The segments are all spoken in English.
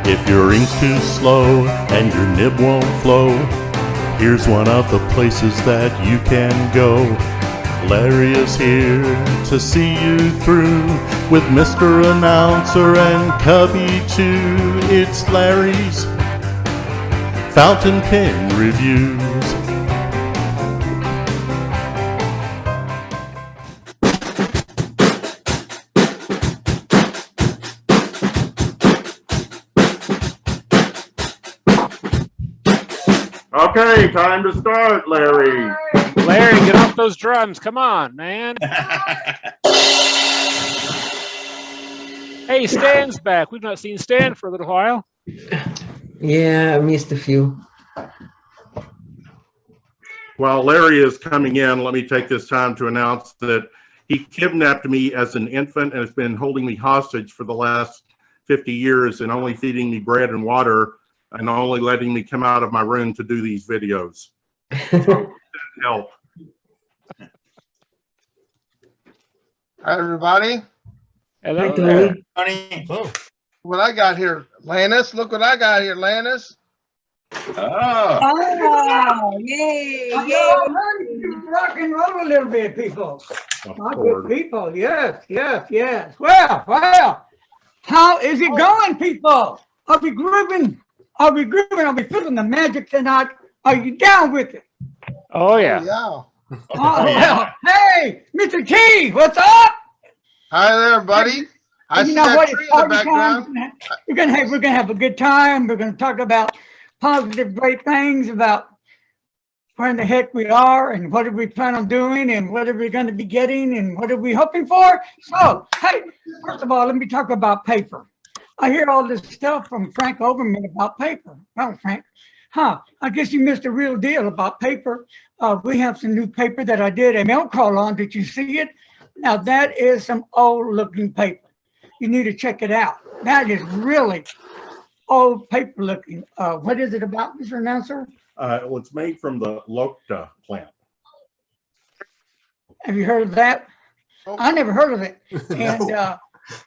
If your ink's too slow and your nib won't flow, here's one of the places that you can go. Larry is here to see you through with Mr. Announcer and Cubby too. It's Larry's Fountain Pen Reviews. Okay, time to start, Larry. Larry, get off those drums. Come on, man. Hey, Stan's back. We've not seen Stan for a little while. Yeah, I missed a few. While Larry is coming in, let me take this time to announce that he kidnapped me as an infant and has been holding me hostage for the last 50 years and only feeding me bread and water and only letting me come out of my room to do these videos. So, help. Hi, everybody. Hello. Hi, Oh. What I got here, Lannis. Look what I got here, Lannis. Oh, yay! Rock and roll a little bit, people. My good people, yes. Well, how is it going, people? Are we grooving? Are we feeling the magic tonight? Are you down with it? Oh, yeah. Yeah. Well, hey, Mr. T, what's up? Hi there, buddy. I see You know that what? tree It's in the party time. background. We're gonna have a good time. We're gonna talk about positive, great things about where in the heck we are and what do we plan on doing and what are we going to be getting and what are we hoping for. So, hey, first of all, let me talk about paper. I hear all this stuff from Frank Overman about paper. Oh, Frank, I guess you missed the real deal about paper. We have some new paper that I did a mail call on. Did you see it? Now, that is some old-looking paper. You need to check it out. That is really old paper looking. What is it about, Mr. Announcer? Well, it's made from the Locta plant. Have you heard of that? Oh. I never heard of it. And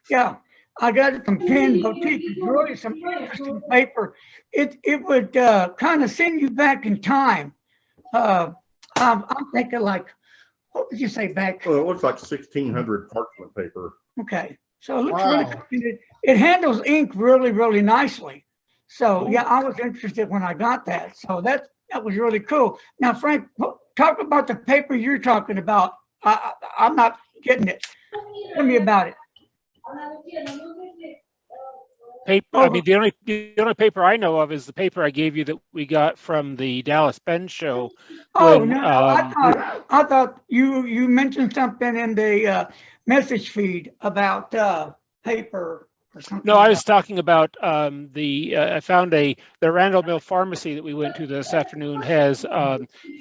yeah, I got it from Pen Boutique. It's really some interesting paper. It would kind of send you back in time. I'm thinking like, what would you say back? Well, it looks like 1600 parchment paper. Okay, so it looks Wow. really. It handles ink really, really nicely. So yeah, I was interested when I got that. So that was really cool. Now, Frank, talk about the paper you're talking about. I'm not getting it. Tell me about it. Paper. I mean, the only paper I know of is the paper I gave you that we got from the Dallas Pen Show. Oh when, no, I thought you mentioned something in the message feed about paper or something. No, I was talking about I found the Randall Mill Pharmacy that we went to this afternoon has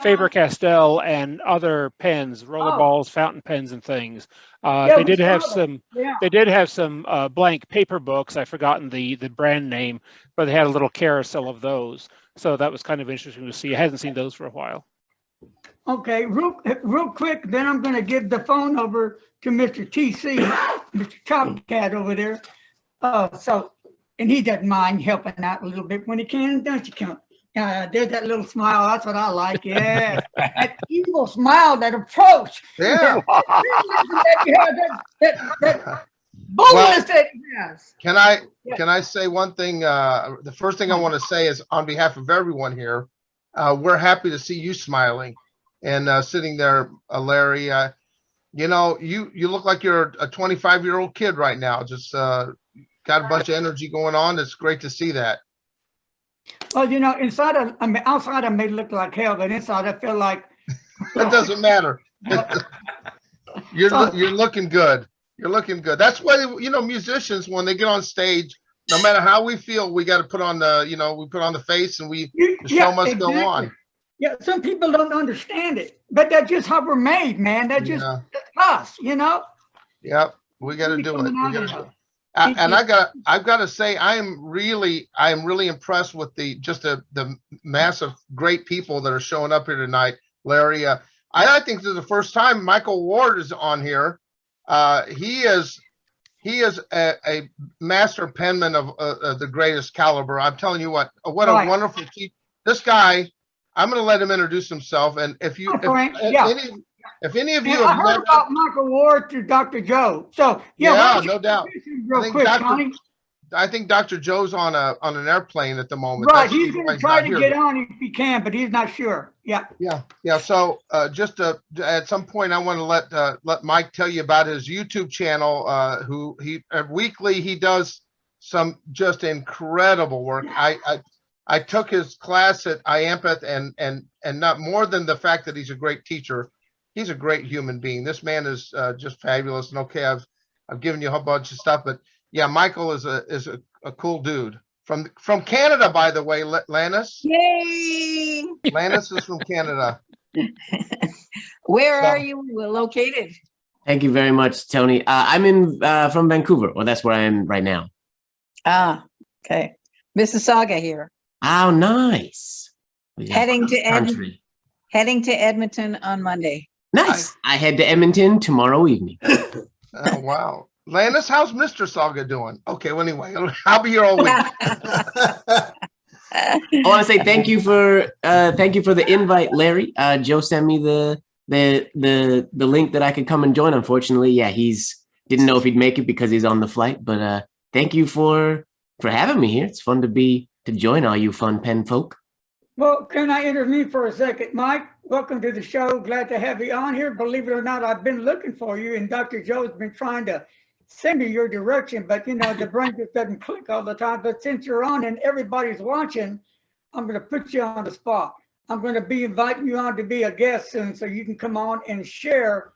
Faber-Castell and other pens, roller balls, fountain pens, and things. They did have some. Yeah. They did have some blank paper books. I've forgotten the brand name, but they had a little carousel of those. So that was kind of interesting to see. I hadn't seen those for a while. Okay, real quick, then I'm going to give the phone over to Mr. TC, Mr. Chop Cat over there. And he doesn't mind helping out a little bit when he can, don't you, Count? There's that little smile. That's what I like. Yeah, that evil smile, that approach. Yeah. that boldness that he has. Can I say one thing? The first thing I want to say is on behalf of everyone here, we're happy to see you smiling and sitting there, Larry. You know, you look like you're a 25-year-old kid right now. Just got a bunch of energy going on. It's great to see that. Well, you know, outside I may look like hell, but inside I feel like. That doesn't matter. You're looking good. You're looking good. That's why, you know, musicians, when they get on stage, no matter how we feel, we got to put on the, you know, we put on the face and the show must go on. Yeah, some people don't understand it, but that's just how we're made, man. That's just that's us, you know. Yep, we got to do it. We got to. And I've got to say, I am really impressed with the massive great people that are showing up here tonight, Larry. I think this is the first time Michael Ward is on here. He is he is a master penman of the greatest caliber. I'm telling you what a Right. wonderful teacher. This guy, I'm going to let him introduce himself. And if you, Hi, Frank. Yeah. if any of you And I have heard met, about Michael Ward through Dr. Joe. So yeah, why yeah, don't you no doubt. introduce him real I think quick, Dr. Connie? I think Dr. Joe's on an airplane at the moment. Right, That's he's the reason why gonna he's try not to here. get on if he can, but he's not sure. Yeah. Yeah. So just at some point, I want to let Mike tell you about his YouTube channel. Who he weekly he does some just incredible work. I took his class at IAMPETH, and not more than the fact that he's a great teacher, he's a great human being. This man is just fabulous. And okay, I've given you a whole bunch of stuff, but yeah, Michael is a cool dude from Canada, by the way, Lannis. Yay! Lannis is from Canada. Where So- are you located? Thank you very much, Tony. I'm in from Vancouver. Well, that's where I am right now. Ah, okay. Mississauga here. Oh, nice. Yeah, Heading to country. Heading to Edmonton on Monday. Nice. I head to Edmonton tomorrow evening. Oh wow, Lannis, how's Mr. Saga doing? Okay, well anyway, I'll be here all week. I want to say thank you for the invite, Larry. Joe sent me the link that I could come and join. Unfortunately, yeah, didn't know if he'd make it because he's on the flight. But thank you for having me here. It's fun to join all you fun pen folk. Well, can I intervene for a second? Mike, welcome to the show. Glad to have you on here. Believe it or not, I've been looking for you, and Dr. Joe's been trying to send me your direction, but you know, the brain just doesn't click all the time. But since you're on and everybody's watching, I'm going to put you on the spot. I'm going to be inviting you on to be a guest soon so you can come on and share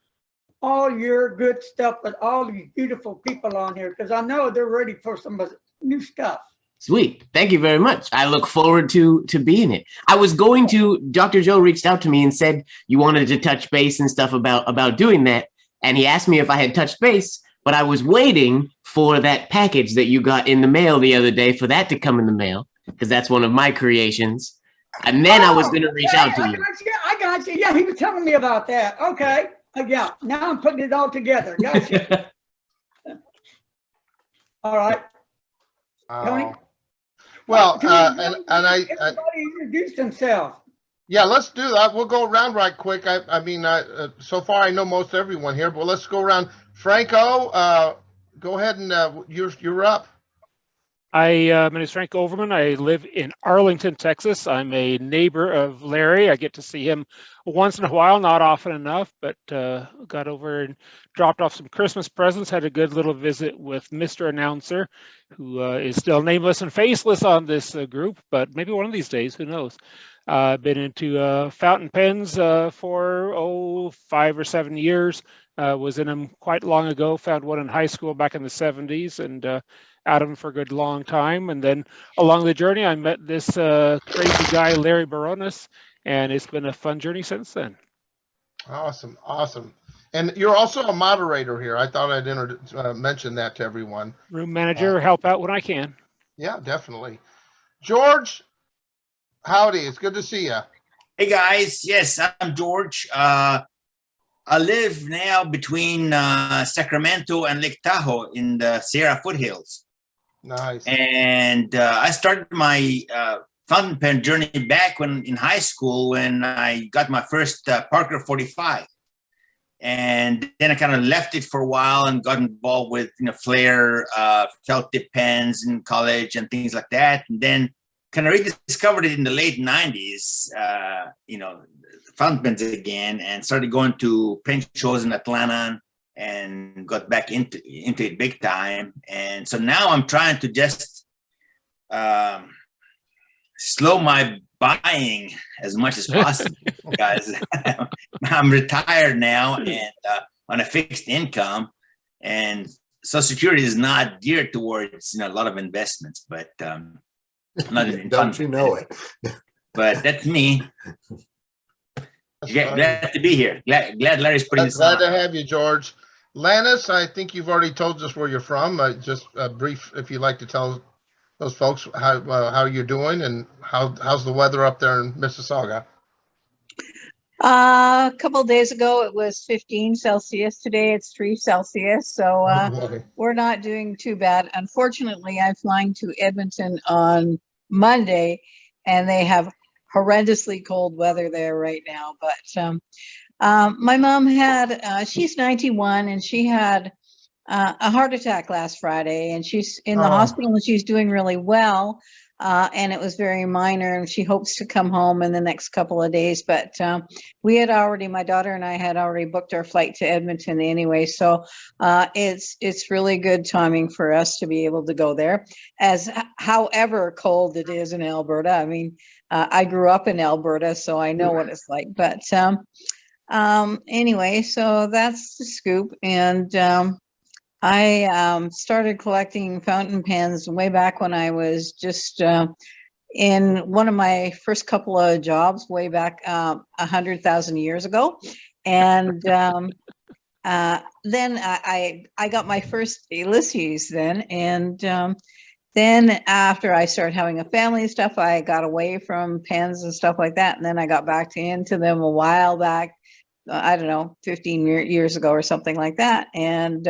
all your good stuff with all these beautiful people on here, because I know they're ready for some new stuff. Sweet. Thank you very much. I look forward to being it. I was going to, Dr. Joe reached out to me and said you wanted to touch base and stuff about doing that. And he asked me if I had touched base, but I was waiting for that package that you got in the mail the other day for that to come in the mail, because that's one of my creations. And then I was going to reach out to you. I got you. Yeah, he was telling me about that. Okay. Yeah, now I'm putting it all together. Gotcha. All right. Tony? Well, Tony, and I everybody introduce themselves. yeah, let's do that. We'll go around right quick. I mean, so far I know most everyone here, but let's go around. Franco, go ahead and you're up. My name is Frank Overman. I live in Arlington, Texas. I'm a neighbor of Larry. I get to see him once in a while, not often enough, but got over and dropped off some Christmas presents, had a good little visit with Mr. Announcer, who is still nameless and faceless on this group, but maybe one of these days, who knows. I've been into fountain pens for 5 or 7 years. Was in them quite long ago, found one in high school back in the 70s, and out of them for a good long time. And then along the journey, I met this crazy guy, Larry Baronis, and it's been a fun journey since then. Awesome. And you're also a moderator here. I thought I'd mention that to everyone. Room manager, help out when I can. Yeah, definitely. George, howdy. It's good to see you. Hey guys, yes, I'm George. I live now between Sacramento and Lake Tahoe in the Sierra foothills. Nice. And I started my fountain pen journey back in high school when I got my first Parker 45. And then I kind of left it for a while and got involved with Flair felt tip pens in college and things like that. And then kind of rediscovered it in the late 90s, fountain pens again, and started going to pen shows in Atlanta and got back into it big time. And so now I'm trying to just slow my buying as much as possible because I'm retired now and on a fixed income, and Social Security is not geared towards a lot of investments, but not in Don't you know it? But that's me. Glad to be here. Glad Larry's putting this Glad on. to have you, George. Lannis, I think you've already told us where you're from. Just a brief, if you'd like to tell those folks how you're doing and how's the weather up there in Mississauga. A couple of days ago, it was 15 Celsius. Today it's 3 Celsius. So Oh, boy. we're not doing too bad. Unfortunately, I'm flying to Edmonton on Monday, and they have horrendously cold weather there right now. But my mom had, she's 91, and she had a heart attack last Friday, and she's in the Oh. hospital, and she's doing really well. And it was very minor, and she hopes to come home in the next couple of days. But we had already, my daughter and I had already booked our flight to Edmonton anyway. So it's really good timing for us to be able to go there. As however cold it is in Alberta. I mean, I grew up in Alberta, so I know what it's like. But anyway, so that's the scoop. And I started collecting fountain pens way back when I was just in one of my first couple of jobs way back 100,000 years ago. And then I got my first Ulysses then. And then after I started having a family and stuff, I got away from pens and stuff like that. And then I got back into them a while back, I don't know, 15 years ago or something like that. And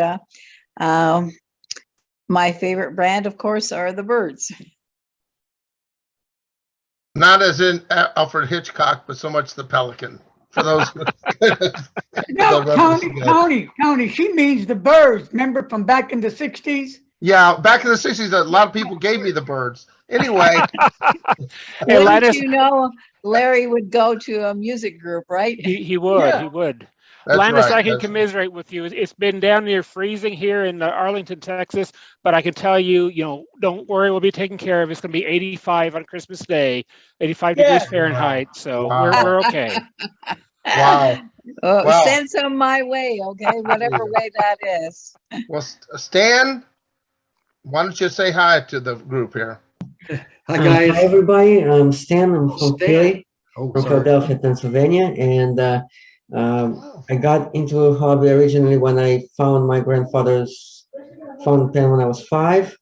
my favorite brand, of course, are the Birds. Not as in Alfred Hitchcock, but so much the Pelican. For those. No, Tony, she means the Birds. Remember from back in the 60s? Yeah, back in the 60s, a lot of people gave me the Birds. Anyway. Hey, Wouldn't Linus, you know, Larry would go to a music group, right? he would, Yeah. he would. That's Linus, right, I can that's- commiserate with you. It's been down near freezing here in Arlington, Texas, but I can tell you, don't worry, we'll be taken care of. It's going to be 85 on Christmas Day, 85 Yeah. degrees Fahrenheit. So Wow. we're okay. Wow. Wow. Send some my way, okay? Whatever way that is. Well, Stan, why don't you say hi to the group here? Hi guys. Hi everybody, I'm Stan, I'm from Stan. Philly, Oh, from sorry. Philadelphia, Pennsylvania, and I got into a hobby originally when I found my grandfather's fountain pen when I was 5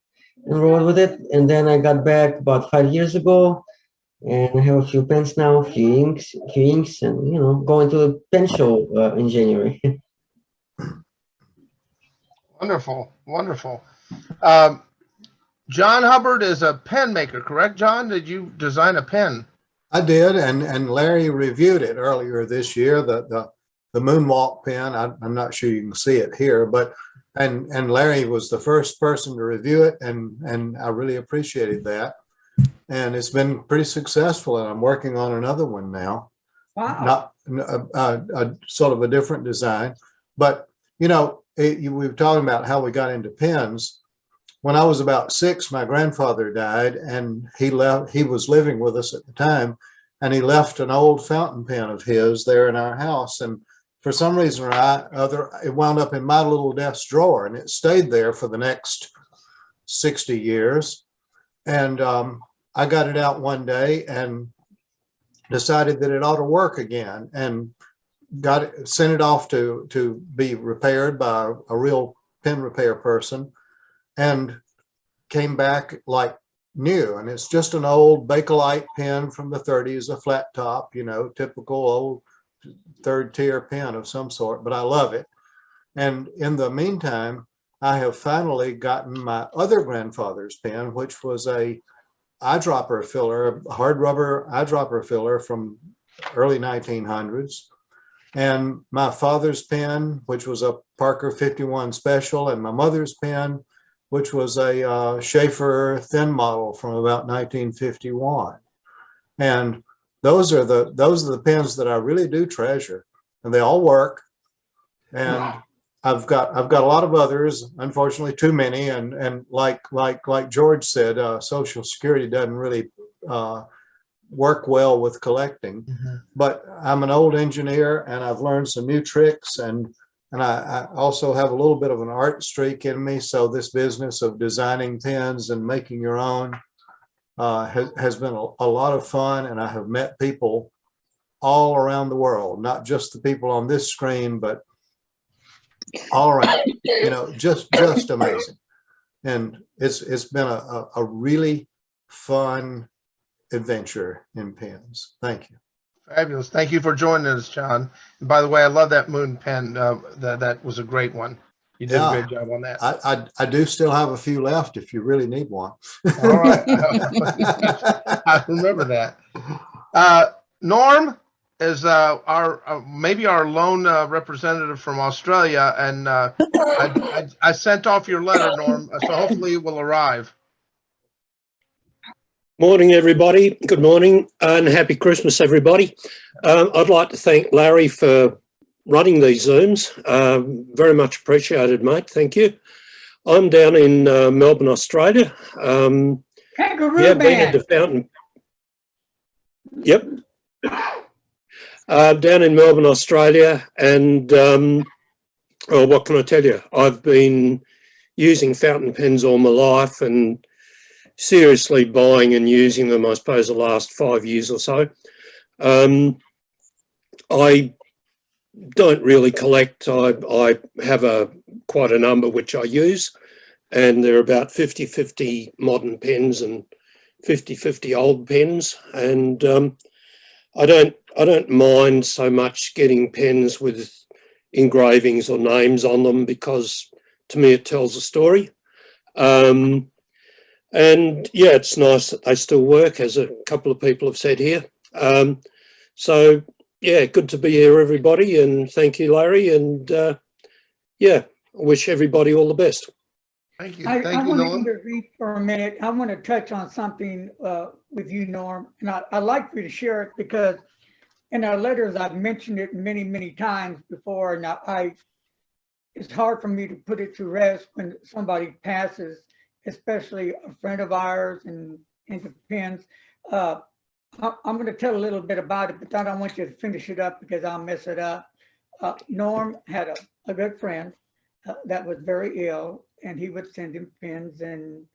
and rode with it, and then I got back about 5 years ago, and I have a few pens now, a few inks, and going to the pen show in January. Wonderful, wonderful. John Hubbard is a pen maker, correct, John? Did you design a pen? I did, and Larry reviewed it earlier this year. The Moonwalk pen. I'm not sure you can see it here, but and Larry was the first person to review it, and I really appreciated that. And it's been pretty successful, and I'm working on another one now. Wow. Not sort of a different design, but we were talking about how we got into pens. When I was about 6, my grandfather died, and he was living with us at the time, and he left an old fountain pen of his there in our house. And for some reason or other, it wound up in my little desk drawer, and it stayed there for the next 60 years. And I got it out one day and decided that it ought to work again, and sent it off to be repaired by a real pen repair person, and came back like new. And it's just an old Bakelite pen from the 30s, a flat top, typical old 3rd tier pen of some sort, but I love it. And in the meantime, I have finally gotten my other grandfather's pen, which was a eyedropper filler, a hard rubber eyedropper filler from early 1900s. And my father's pen, which was a Parker 51 Special, and my mother's pen, which was a Schaefer thin model from about 1951. And those are the pens that I really do treasure, and they all work. And I've got a lot of others, unfortunately too many, and like George said, Social Security doesn't really work well with collecting. Mm-hmm. But I'm an old engineer, and I've learned some new tricks, and I also have a little bit of an art streak in me. So this business of designing pens and making your own has been a lot of fun, and I have met people all around the world, not just the people on this screen, but all around, just amazing. And it's been a really fun adventure in pens. Thank you. Fabulous. Thank you for joining us, John. And by the way, I love that moon pen. That was a great one. You did a Yeah. great job on that. I do still have a few left if you really need one. All right. I remember that. Norm is our maybe our lone representative from Australia, and I sent off your letter, Norm, so hopefully it will arrive. Morning, everybody. Good morning and happy Christmas, everybody. I'd like to thank Larry for running these Zooms. Very much appreciated, mate. Thank you. I'm down in Melbourne, Australia. Kangaroo Yeah, been band. into Fountain. Yep. Down in Melbourne, Australia. And oh, what can I tell you? I've been using fountain pens all my life and seriously buying and using them, I suppose, the last 5 years or so. I don't really collect. I have quite a number which I use, and they're about 50-50 modern pens and 50-50 old pens. And I don't mind so much getting pens with engravings or names on them, because to me it tells a story. And yeah, it's nice that they still work, as a couple of people have said here. So yeah, good to be here, everybody, and thank you, Larry. And yeah, I wish everybody all the best. Thank you. I Thank you, want to Norm. intervene for a minute. I want to touch on something with you, Norm, and I'd like for you to share it, because in our letters, I've mentioned it many, many times before, and it's hard for me to put it to rest when somebody passes, especially a friend of ours and into pens. I'm going to tell a little bit about it, but I don't want you to finish it up because I'll mess it up. Norm had a good friend that was very ill, and he would send him pens, and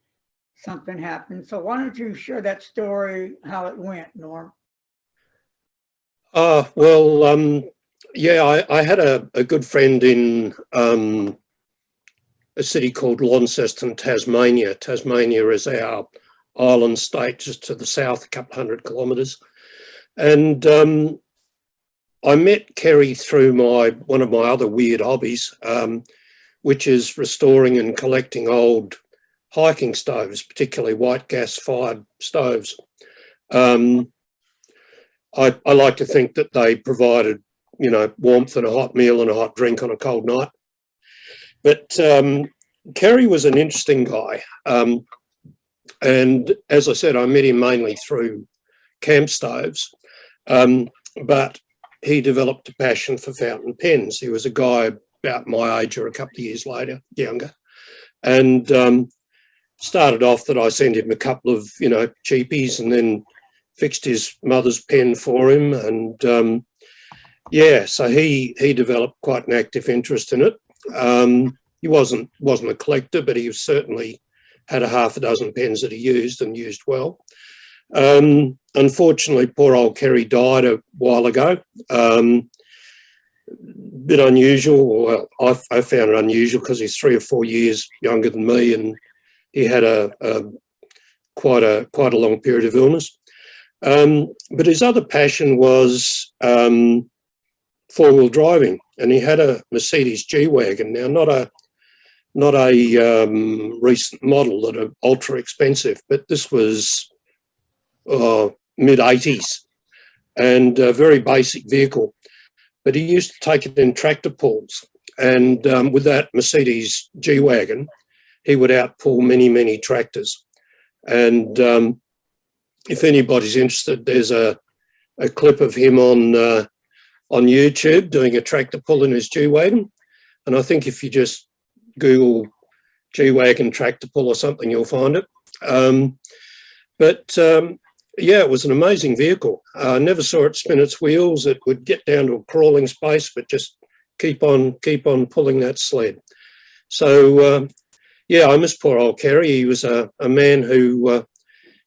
something happened. So why don't you share that story, how it went, Norm? Well, yeah, I had a good friend in a city called Launceston, Tasmania. Tasmania is our island state just to the south, a couple 100 kilometres. And I met Kerry through one of my other weird hobbies, which is restoring and collecting old hiking stoves, particularly white gas-fired stoves. I like to think that they provided, you know, warmth and a hot meal and a hot drink on a cold night. But Kerry was an interesting guy. And as I said, I met him mainly through camp stoves. But he developed a passion for fountain pens. He was a guy about my age or a couple of years later, younger. And started off that I sent him a couple of, you know, cheapies, and then fixed his mother's pen for him. And yeah, so he developed quite an active interest in it. He wasn't a collector, but he certainly had a half a dozen pens that he used, and used well. Unfortunately, poor old Kerry died a while ago. Bit unusual. Well, I found it unusual because he's 3 or 4 years younger than me, and he had quite a long period of illness. But his other passion was four-wheel driving, and he had a Mercedes G-Wagon. Now, not a recent model that are ultra expensive, but this was mid-80s, and a very basic vehicle. But he used to take it in tractor pulls, and with that Mercedes G-Wagon, he would outpull many tractors. And if anybody's interested, there's a clip of him on YouTube doing a tractor pull in his G-Wagon. And I think if you just Google G-Wagon tractor pull or something, you'll find it. Yeah, it was an amazing vehicle. I never saw it spin its wheels. It would get down to a crawling space, but just keep on pulling that sled. So yeah, I miss poor old Kerry. He was a man who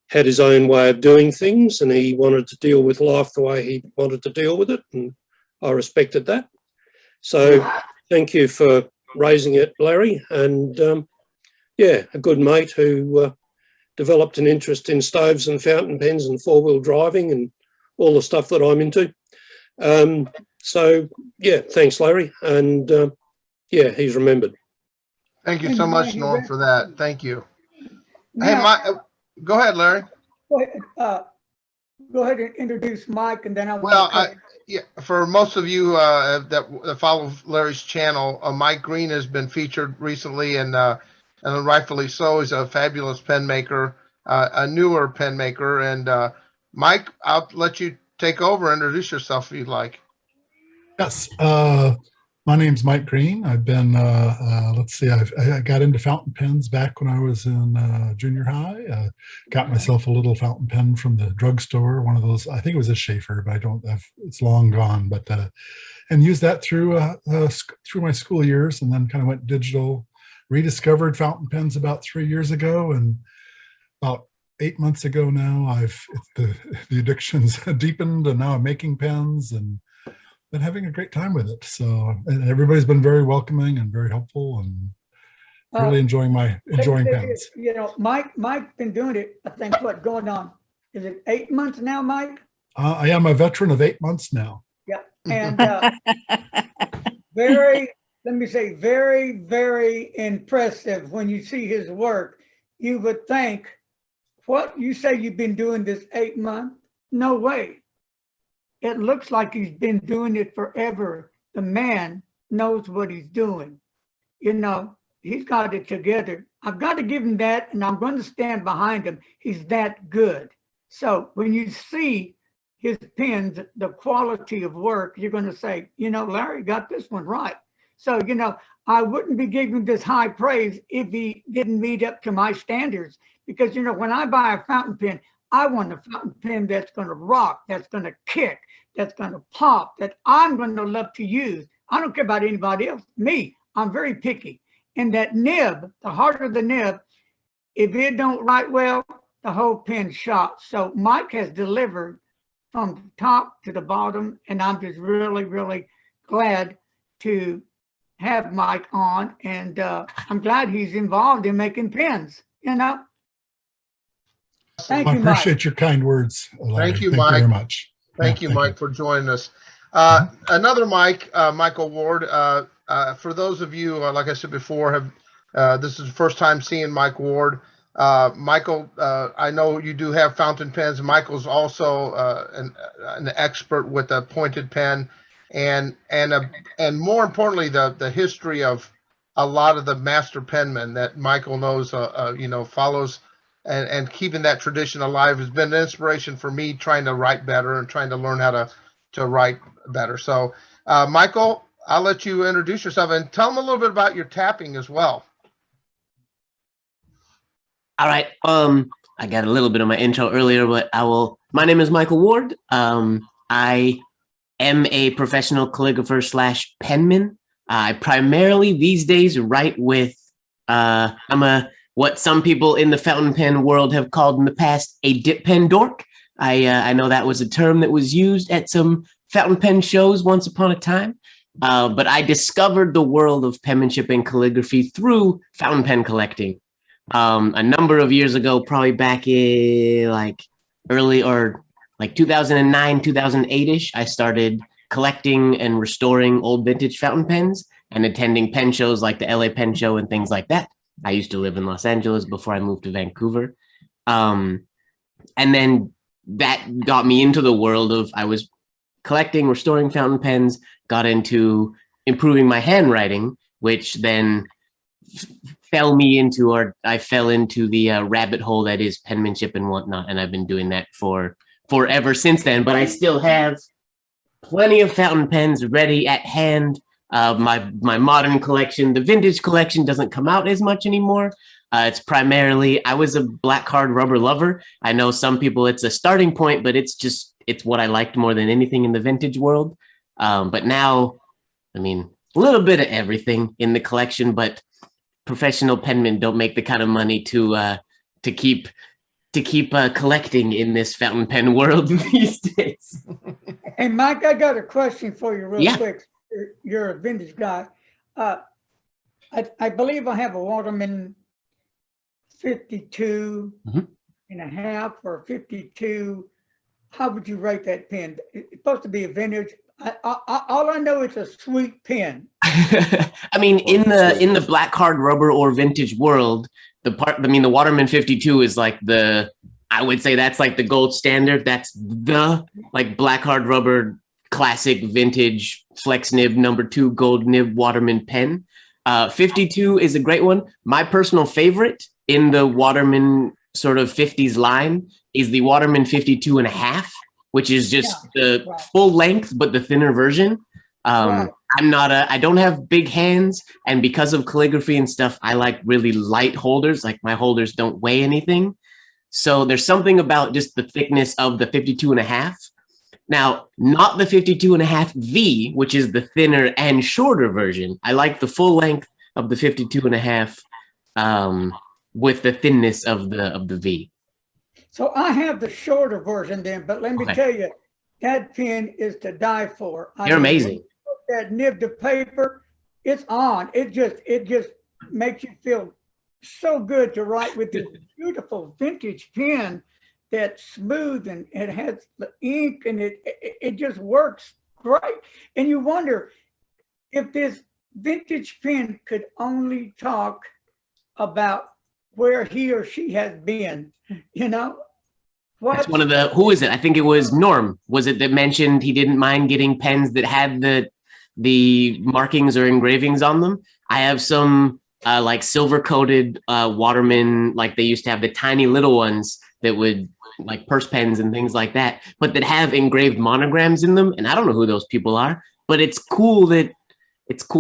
had his own way of doing things, and he wanted to deal with life the way he wanted to deal with it, and I respected that. So thank you for raising it, Larry. And yeah, a good mate who developed an interest in stoves and fountain pens and four-wheel driving and all the stuff that I'm into. So yeah, thanks, Larry. And yeah, he's remembered. Thank you And so you much, want to Norm, hear for that. Thank you. Hey, Now, Mike, go ahead, Larry. go ahead and introduce Mike, and then I want Well, to. yeah, for most of you that follow Larry's channel, Mike Green has been featured recently, and rightfully so. He's a fabulous pen maker, a newer pen maker. And Mike, I'll let you take over. Introduce yourself if you'd like. Yes, my name's Mike Green. I've been, let's see, I got into fountain pens back when I was in junior high. Got myself a little fountain pen from the drugstore, one of those, I think it was a Schaefer, but it's long gone, but, and used that through my school years, and then kind of went digital, rediscovered fountain pens about 3 years ago, and about 8 months ago now, the addiction's deepened, and now I'm making pens and been having a great time with it. So, and everybody's been very welcoming and very helpful, and really enjoying pens. You know, Mike's been doing it, I think, what, going on, is it 8 months now, Mike? I am a veteran of 8 months now. Yeah, and very, let me say, very, very impressive when you see his work. You would think, what, you say you've been doing this 8 months? No way. It looks like he's been doing it forever. The man knows what he's doing. You know, he's got it together. I've got to give him that, and I'm going to stand behind him. He's that good. So when you see his pens, the quality of work, you're going to say, you know, Larry got this one right. So, you know, I wouldn't be giving this high praise if he didn't meet up to my standards. Because, you know, when I buy a fountain pen, I want a fountain pen that's going to rock, that's going to kick, that's going to pop, that I'm going to love to use. I don't care about anybody else. Me, I'm very picky. And that nib, the harder the nib, if it don't write well, the whole pen shot. So Mike has delivered from the top to the bottom, and I'm just really, really glad to have Mike on. And I'm glad he's involved in making pens, you know? Thank I you, Mike. appreciate your kind words, Larry. Thank you, Thank Mike. you very much. Thank Yeah, you, Mike, for joining us. Another Mike, Michael Ward. For those of you, like I said before, this is the first time seeing Mike Ward. Michael, I know you do have fountain pens. Michael's also an expert with a pointed pen, and more importantly, the history of a lot of the master penmen that Michael knows, follows. And keeping that tradition alive has been an inspiration for me trying to write better and trying to learn how to write better. So, Michael, I'll let you introduce yourself and tell them a little bit about your tapping as well. All right. I got a little bit of my intro earlier, but my name is Michael Ward. I am a professional calligrapher / penman. I primarily these days write with, what some people in the fountain pen world have called in the past a dip pen dork. I know that was a term that was used at some fountain pen shows once upon a time, but I discovered the world of penmanship and calligraphy through fountain pen collecting. A number of years ago, probably back in like 2009, 2008-ish, I started collecting and restoring old vintage fountain pens and attending pen shows like the LA Pen Show and things like that. I used to live in Los Angeles before I moved to Vancouver. And then that got me into the world of, I was collecting, restoring fountain pens, got into improving my handwriting, which then I fell into the rabbit hole that is penmanship and whatnot. And I've been doing that forever since then, but I still have plenty of fountain pens ready at hand. My modern collection, the vintage collection, doesn't come out as much anymore. It's primarily, I was a black card rubber lover. I know some people it's a starting point, but it's what I liked more than anything in the vintage world. But now, I mean, a little bit of everything in the collection, but professional penmen don't make the kind of money to keep collecting in this fountain pen world these days. Hey, Mike, I got a question for you real Yeah. quick. You're a vintage guy. I believe I have a Waterman 52 and a half or 52. How would you rate that pen? It's supposed to be a vintage. All I know is a sweet pen. I mean, in the black hard rubber or vintage world, the Waterman 52 is like I would say that's like the gold standard. That's the like black hard rubber classic vintage flex nib #2 gold nib Waterman pen. 52 is a great one. My personal favorite in the Waterman sort of 50s line is the Waterman 52.5, which is just the full length, but the thinner version. I don't have big hands, and because of calligraphy and stuff, I like really light holders. Like my holders don't weigh anything. So there's something about just the thickness of the 52.5. Now, not the 52.5 V, which is the thinner and shorter version. I like the full length of the 52.5 with the thinness of the V. So I have the shorter version then, but let me tell you, that pen is to die for. You're amazing. That nib to paper, it's on. It just makes you feel so good to write with this beautiful vintage pen that's smooth and it has the ink and it just works great. And you wonder if this vintage pen could only talk about where he or she has been, you know? That's one of who is it? I think it was Norm. Was it that mentioned he didn't mind getting pens that had the markings or engravings on them? I have some like silver coated Waterman, like they used to have the tiny little ones that would like purse pens and things like that, but that have engraved monograms in them. And I don't know who those people are, but it's cool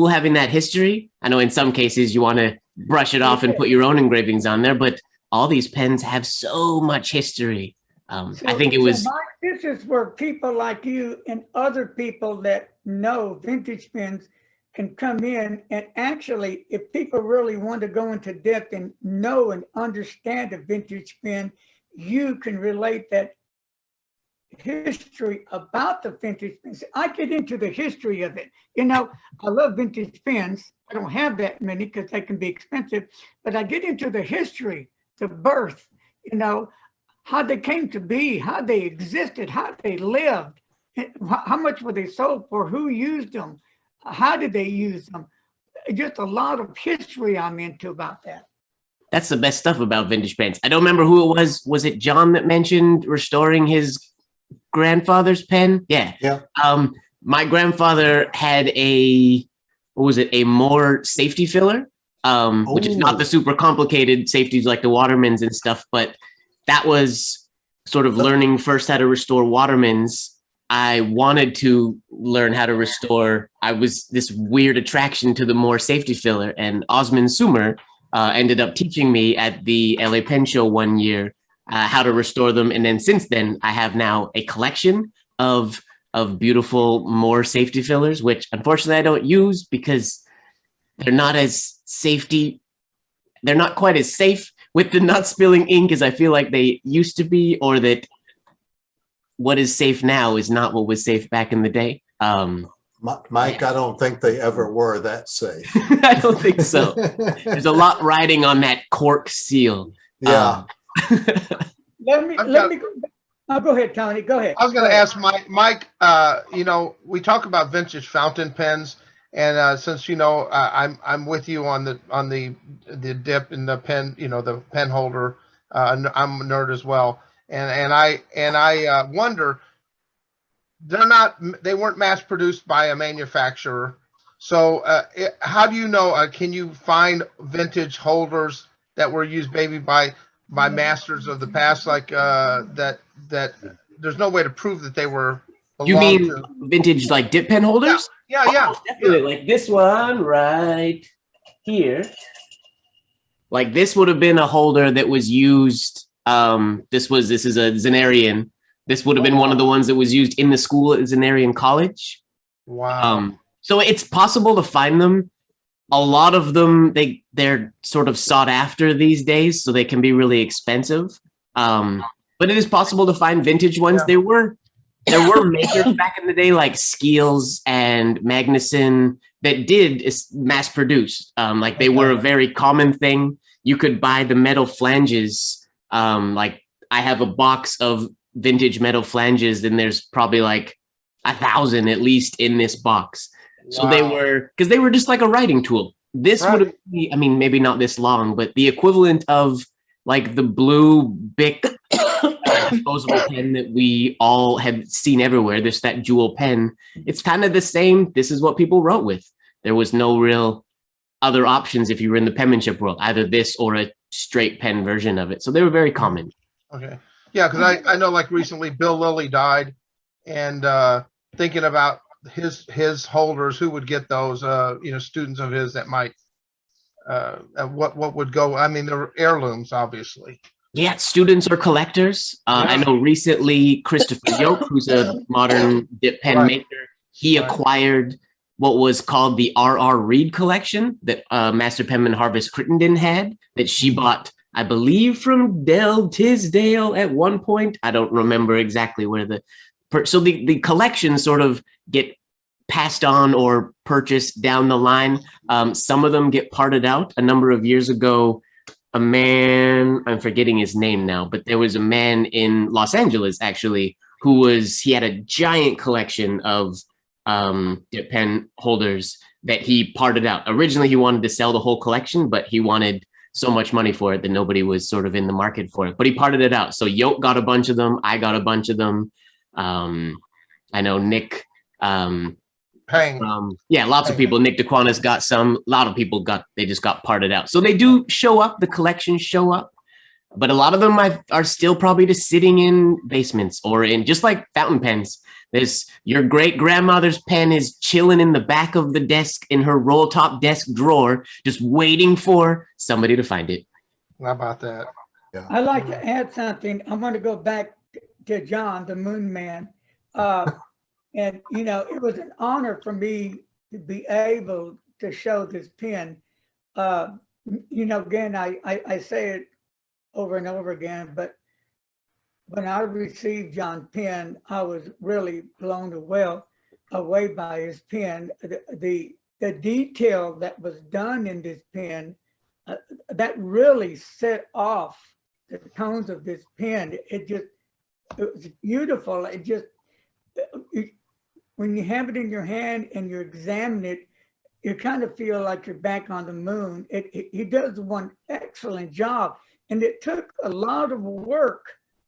having that history. I know in some cases you want to brush it off and put your own engravings on there, but all these pens have so much history. I think it was. Mike, this is where people like you and other people that know vintage pens can come in, and actually, if people really want to go into depth and know and understand a vintage pen, you can relate that history about the vintage pens. I get into the history of it. You know, I love vintage pens. I don't have that many because they can be expensive, but I get into the history, the birth, you know, how they came to be, how they existed, how they lived, how much were they sold for, who used them, how did they use them? Just a lot of history I'm into about that. That's the best stuff about vintage pens. I don't remember who it was. Was it John that mentioned restoring his grandfather's pen? Yeah. My grandfather had a Moore safety filler, which is not the super complicated safeties like the Watermans and stuff, but that was sort of learning first how to restore Watermans. I wanted to learn how to restore. I was this weird attraction to the Moore safety filler, and Osmond Sumer ended up teaching me at the LA Pen Show one year how to restore them. And then since then, I have now a collection of beautiful Moore safety fillers, which unfortunately I don't use because they're not as safety. They're not quite as safe with the not spilling ink as I feel like they used to be, or that what is safe now is not what was safe back in the day. Mike, I don't think they ever were that safe. I don't think so. There's a lot riding on that cork seal. Yeah. Let me go. Oh, go ahead, Tony. Go ahead. I was going to ask Mike. You know, we talk about vintage fountain pens, and since you know, I'm with you on the dip in the pen. You know, the pen holder. I'm a nerd as well, and I wonder. They weren't mass produced by a manufacturer. So how do you know, can you find vintage holders that were used maybe by masters of the past, like that there's no way to prove that they were. You mean vintage like dip pen holders? Yeah. Oh, definitely. Like this one right here. Like this would have been a holder that was used. This is a Zenarian. This would have been one of the ones that was used in the school at Zenarian College. Wow. So it's possible to find them. A lot of them, they're sort of sought after these days, so they can be really expensive. But it is possible to find vintage ones. Yeah. There were makers back in the day like Skeels and Magnuson that did mass produce. Like they were a very common thing. You could buy the metal flanges. Like I have a box of vintage metal flanges, and there's probably like 1,000 at least in this box. So they Wow. were, because they were just like a writing tool. This Right. would be, I mean, maybe not this long, but the equivalent of like the blue Bic disposable pen that we all have seen everywhere. There's that jewel pen. It's kind of the same. This is what people wrote with. There was no real other options if you were in the penmanship world, either this or a straight pen version of it. So they were very common. Okay. Yeah, because I know like recently Bill Lilly died, and thinking about his holders, who would get those, students of his that might, what would go. I mean, they're heirlooms, obviously. Yeah, students or collectors. I know recently Christopher Yoke, who's a modern dip pen Right. maker, he acquired what was called the R.R. Reed collection that Master Penman Harvest Crittenden had, that she bought, I believe, from Del Tisdale at one point. I don't remember exactly where so the collections sort of get passed on or purchased down the line. Some of them get parted out. A number of years ago, a man, I'm forgetting his name now, but there was a man in Los Angeles actually he had a giant collection of dip pen holders that he parted out. Originally, he wanted to sell the whole collection, but he wanted so much money for it that nobody was sort of in the market for it. But he parted it out. So Yoke got a bunch of them. I got a bunch of them. I know Nick. Lots of people. Nick DeQuanis got some. A lot of people they just got parted out. So they do show up. The collections show up. But a lot of them are still probably just sitting in basements or in, just like fountain pens. Your great grandmother's pen is chilling in the back of the desk in her roll top desk drawer, just waiting for somebody to find it. How about that? Yeah. I'd like to add something. I want to go back to John, the Moon Man. And, it was an honor for me to be able to show this pen. Again, I say it over and over again, but when I received John's pen, I was really blown away by his pen. The detail that was done in this pen, that really set off the tones of this pen. It was beautiful. When you have it in your hand and you examine it, you kind of feel like you're back on the moon. He does one excellent job. And it took a lot of work,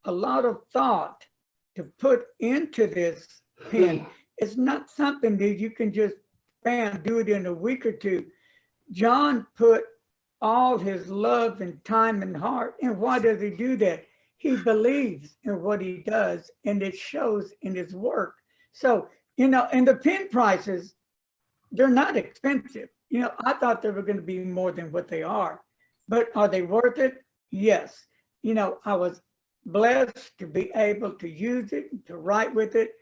a lot of thought to put into this pen. It's not something that you can just, bam, do it in a week or two. John put all his love and time and heart. And why does he do that? He believes in what he does, and it shows in his work. So, and the pen prices, they're not expensive. I thought they were going to be more than what they are, but are they worth it? Yes. I was blessed to be able to use it, to write with it.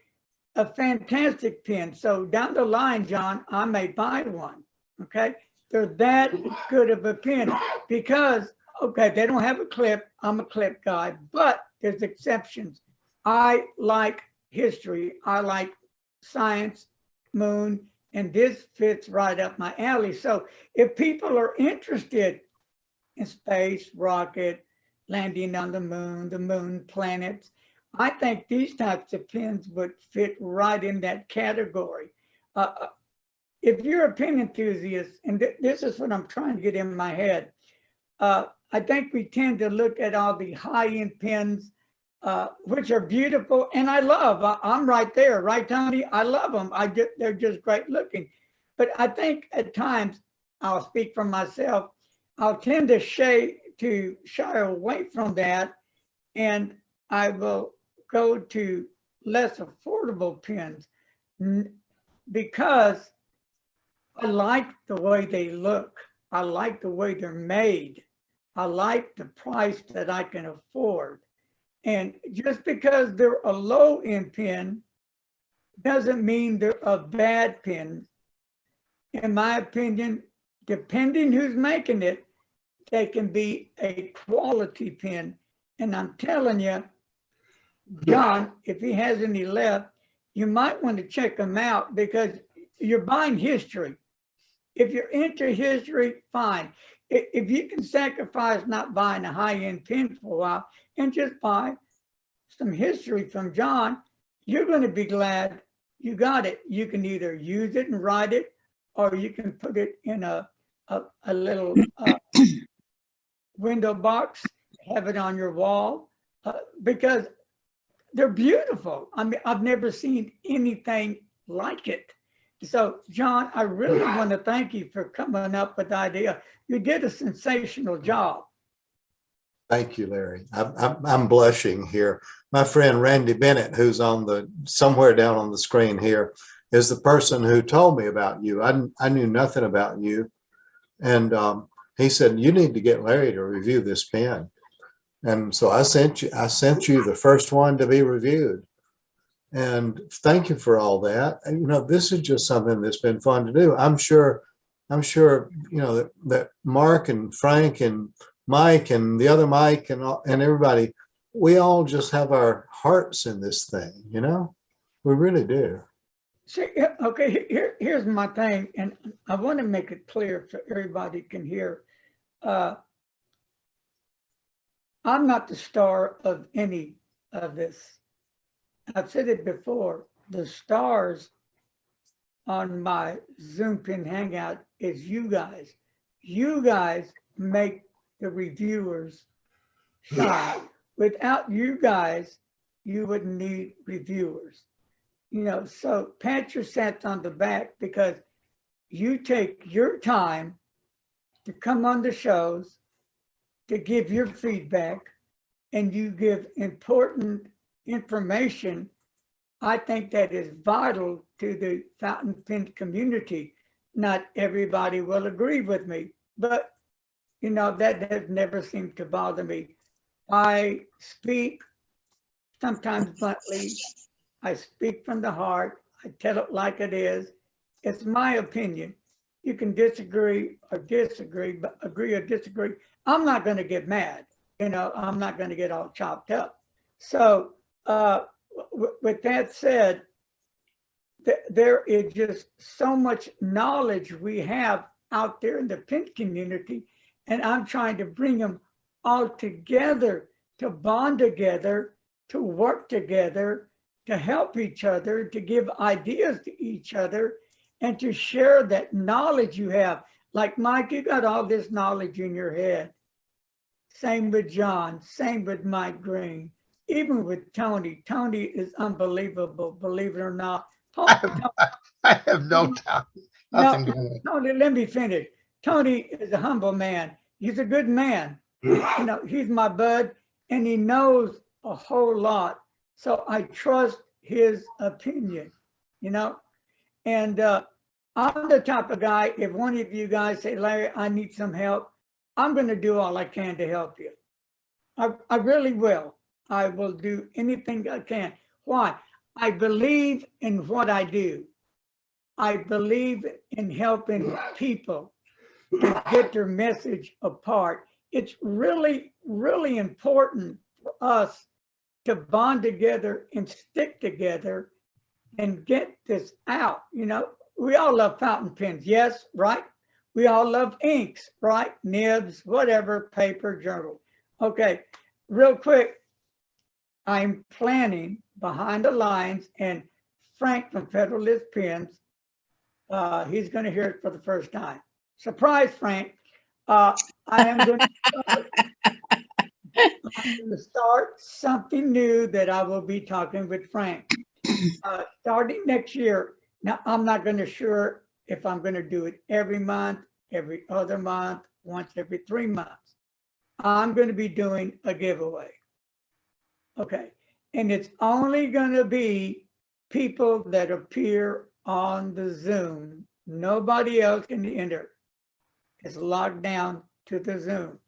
A fantastic pen. So down the line, John, I may buy one. Okay. They're that good of a pen because, okay, they don't have a clip. I'm a clip guy, but there's exceptions. I like history. I like science, moon, and this fits right up my alley. So if people are interested in space, rocket, landing on the moon, planets, I think these types of pens would fit right in that category. If you're a pen enthusiast, and this is what I'm trying to get in my head, I think we tend to look at all the high-end pens, which are beautiful, and I love. I'm right there, right, Tony? I love them. They're just great looking. But I think at times, I'll speak for myself, I'll tend to shy away from that, and I will go to less affordable pens because I like the way they look. I like the way they're made. I like the price that I can afford. And just because they're a low-end pen doesn't mean they're a bad pen. In my opinion, depending who's making it, they can be a quality pen. And I'm telling you, John, if he has any left, you might want to check them out because you're buying history. If you're into history, fine. If you can sacrifice not buying a high-end pen for a while and just buy some history from John, you're going to be glad you got it. You can either use it and write it, or you can put it in a little window box, have it on your wall, because they're beautiful. I mean, I've never seen anything like it. So, John, I really want to thank you for coming up with the idea. You did a sensational job. Thank you, Larry. I'm blushing here. My friend Randy Bennett, who's on somewhere down on the screen here, is the person who told me about you. I knew nothing about you. And he said, you need to get Larry to review this pen. And so I sent you the first one to be reviewed. And thank you for all that. And, you know, this is just something that's been fun to do. I'm sure, you know, that Mark and Frank and Mike and the other Mike and everybody, we all just have our hearts in this thing, you know, we really do. See, okay, here's my thing, and I want to make it clear so everybody can hear. I'm not the star of any of this. I've said it before, the stars on my Zoom Pen Hangout is you guys. You guys make the reviewers shine. Without you guys, you wouldn't need reviewers. You know, so pat yourself on the back because you take your time to come on the shows, to give your feedback, and you give important information. I think that is vital to the fountain pen community. Not everybody will agree with me, but you know, that has never seemed to bother me. I speak sometimes bluntly. I speak from the heart. I tell it like it is. It's my opinion. You can disagree or disagree, but agree or disagree. I'm not going to get mad. You know, I'm not going to get all chopped up. So with that said, there is just so much knowledge we have out there in the pen community, and I'm trying to bring them all together, to bond together, to work together, to help each other, to give ideas to each other, and to share that knowledge you have. Like Mike, you got all this knowledge in your head. Same with John, same with Mike Green, even with Tony. Tony is unbelievable, believe it or not. I have no doubt. Nothing going on. Tony, let me finish. Tony is a humble man. He's a good man. You know, he's my bud, and he knows a whole lot. So I trust his opinion, you know? And I'm the type of guy, if one of you guys say, Larry, I need some help, I'm going to do all I can to help you. I really will. I will do anything I can. Why? I believe in what I do. I believe in helping people to get their message apart. It's really, really important for us to bond together and stick together and get this out. You know, we all love fountain pens, yes, right? We all love inks, right? Nibs, whatever, paper, journal. Okay, real quick, I'm planning behind the lines, and Frank from Federalist Pens, he's going to hear it for the first time. Surprise, Frank. I am going to start something new that I will be talking with Frank. Starting next year. Now, I'm not going to sure if I'm going to do it every month, every other month, once every 3 months. I'm going to be doing a giveaway. Okay. And it's only going to be people that appear on the Zoom. Nobody else can enter. It's locked down to the Zoom.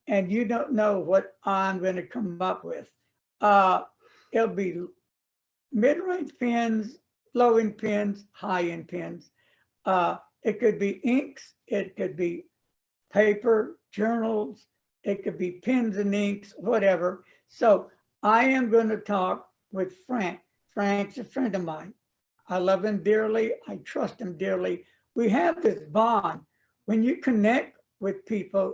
And you don't know what I'm going to come up with. It'll be mid-range pens, low-end pens, high-end pens. It could be inks, it could be paper, journals, it could be pens and inks, whatever. So I am going to talk with Frank. Frank's a friend of mine. I love him dearly. I trust him dearly. We have this bond. When you connect with people,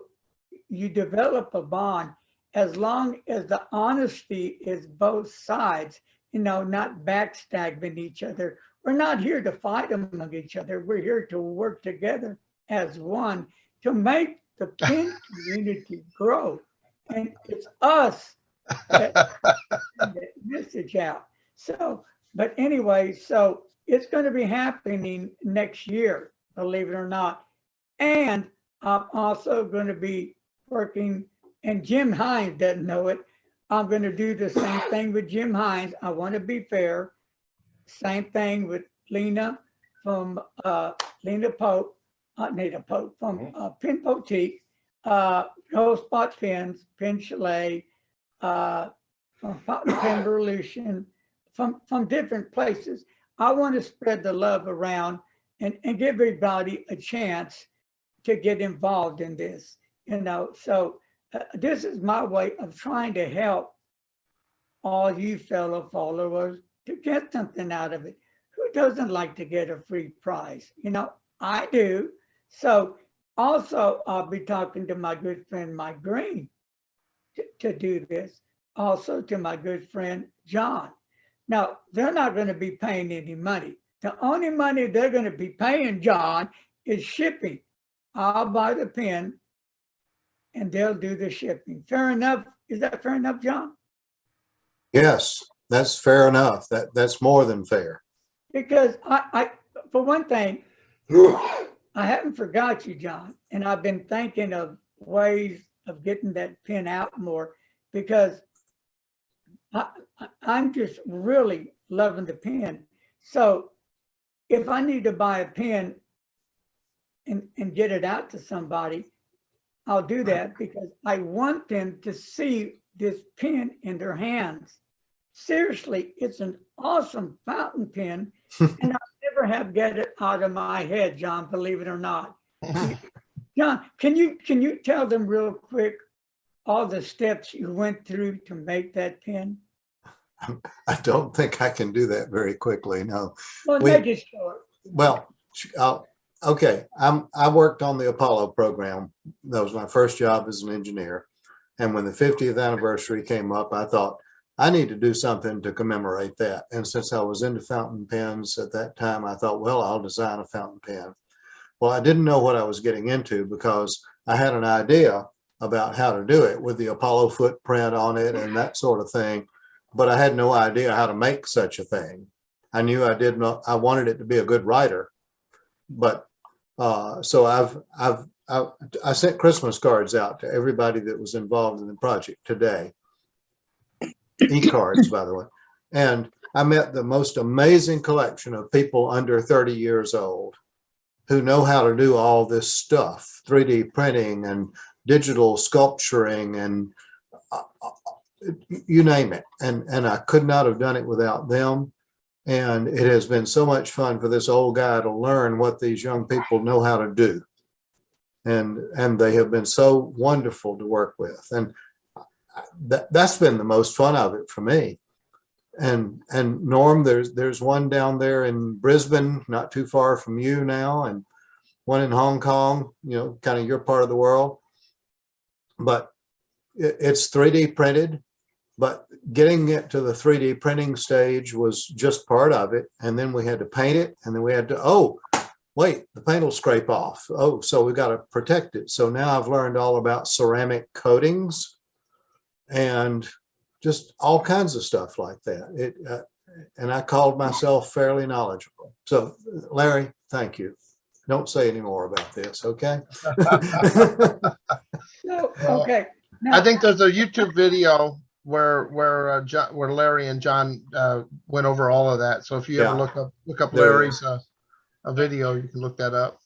you develop a bond as long as the honesty is both sides, you know, not backstabbing each other. we're not here to fight among each other. We're here to work together as one to make the pen community grow. And it's us that message out. So, but anyway, so it's going to be happening next year, believe it or not. And I'm also going to be working, and Jim Hines doesn't know it. I'm going to do the same thing with Jim Hines. I want to be fair. Same thing with Lena from Lena Pope, Nita Pope from Pen Boutique, No Spot Pens, Pen Chalet, from Fountain Pen Revolution, from different places. I want to spread the love around and give everybody a chance to get involved in this, you know. So this is my way of trying to help all you fellow followers to get something out of it. Who doesn't like to get a free prize? You know, I do. So also I'll be talking to my good friend Mike Green to do this. Also to my good friend John. Now, they're not going to be paying any money. The only money they're going to be paying, John, is shipping. I'll buy the pen and they'll do the shipping. Fair enough? Is that fair enough, John? Yes, that's fair enough. That's more than fair. Because I for one thing, I haven't forgot you, John, and I've been thinking of ways of getting that pen out more because I'm just really loving the pen. So if I need to buy a pen and get it out to somebody, I'll do that because I want them to see this pen in their hands. Seriously, it's an awesome fountain pen, and I never have get it out of my head, John, believe it or not. John, can you tell them real quick all the steps you went through to make that pen? I don't think I can do that very quickly. No. Well, make it short. Well, okay. I worked on the Apollo program. That was my first job as an engineer. And when the 50th anniversary came up, I thought I need to do something to commemorate that. And since I was into fountain pens at that time, I thought, well, I'll design a fountain pen. Well, I didn't know what I was getting into because I had an idea about how to do it with the Apollo footprint on it and that sort of thing. But I had no idea how to make such a thing. I knew I wanted it to be a good writer. But so I sent Christmas cards out to everybody that was involved in the project today. E-cards, by the way. And I met the most amazing collection of people under 30 years old who know how to do all this stuff, 3D printing and digital sculpturing and you name it. And I could not have done it without them. And it has been so much fun for this old guy to learn what these young people know how to do. And they have been so wonderful to work with. And that's been the most fun of it for me. And Norm, there's one down there in Brisbane, not too far from you now, and one in Hong Kong, you know, kind of your part of the world. But it's 3D printed, but getting it to the 3D printing stage was just part of it. And then we had to paint it, and then we had to, oh, wait, the paint will scrape off. Oh, so we got to protect it. So now I've learned all about ceramic coatings and just all kinds of stuff like that. And I called myself fairly knowledgeable. So Larry, thank you. Don't say any more about this, okay? No, okay. Now, I think there's a YouTube video where Larry and John went over all of that. So if you ever look up There it Larry's a video, you can look that up.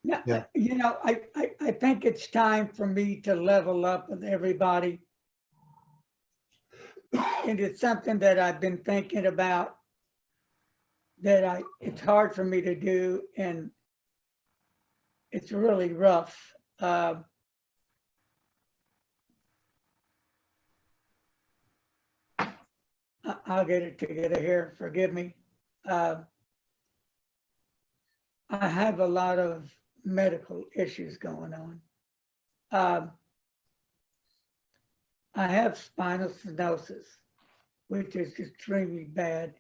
yeah. You know, I think it's time for me to level up with everybody. And it's something that I've been thinking about that it's hard for me to do, and it's really rough. I'll get it together here, forgive me. I have a lot of medical issues going on. I have spinal stenosis, which is extremely bad.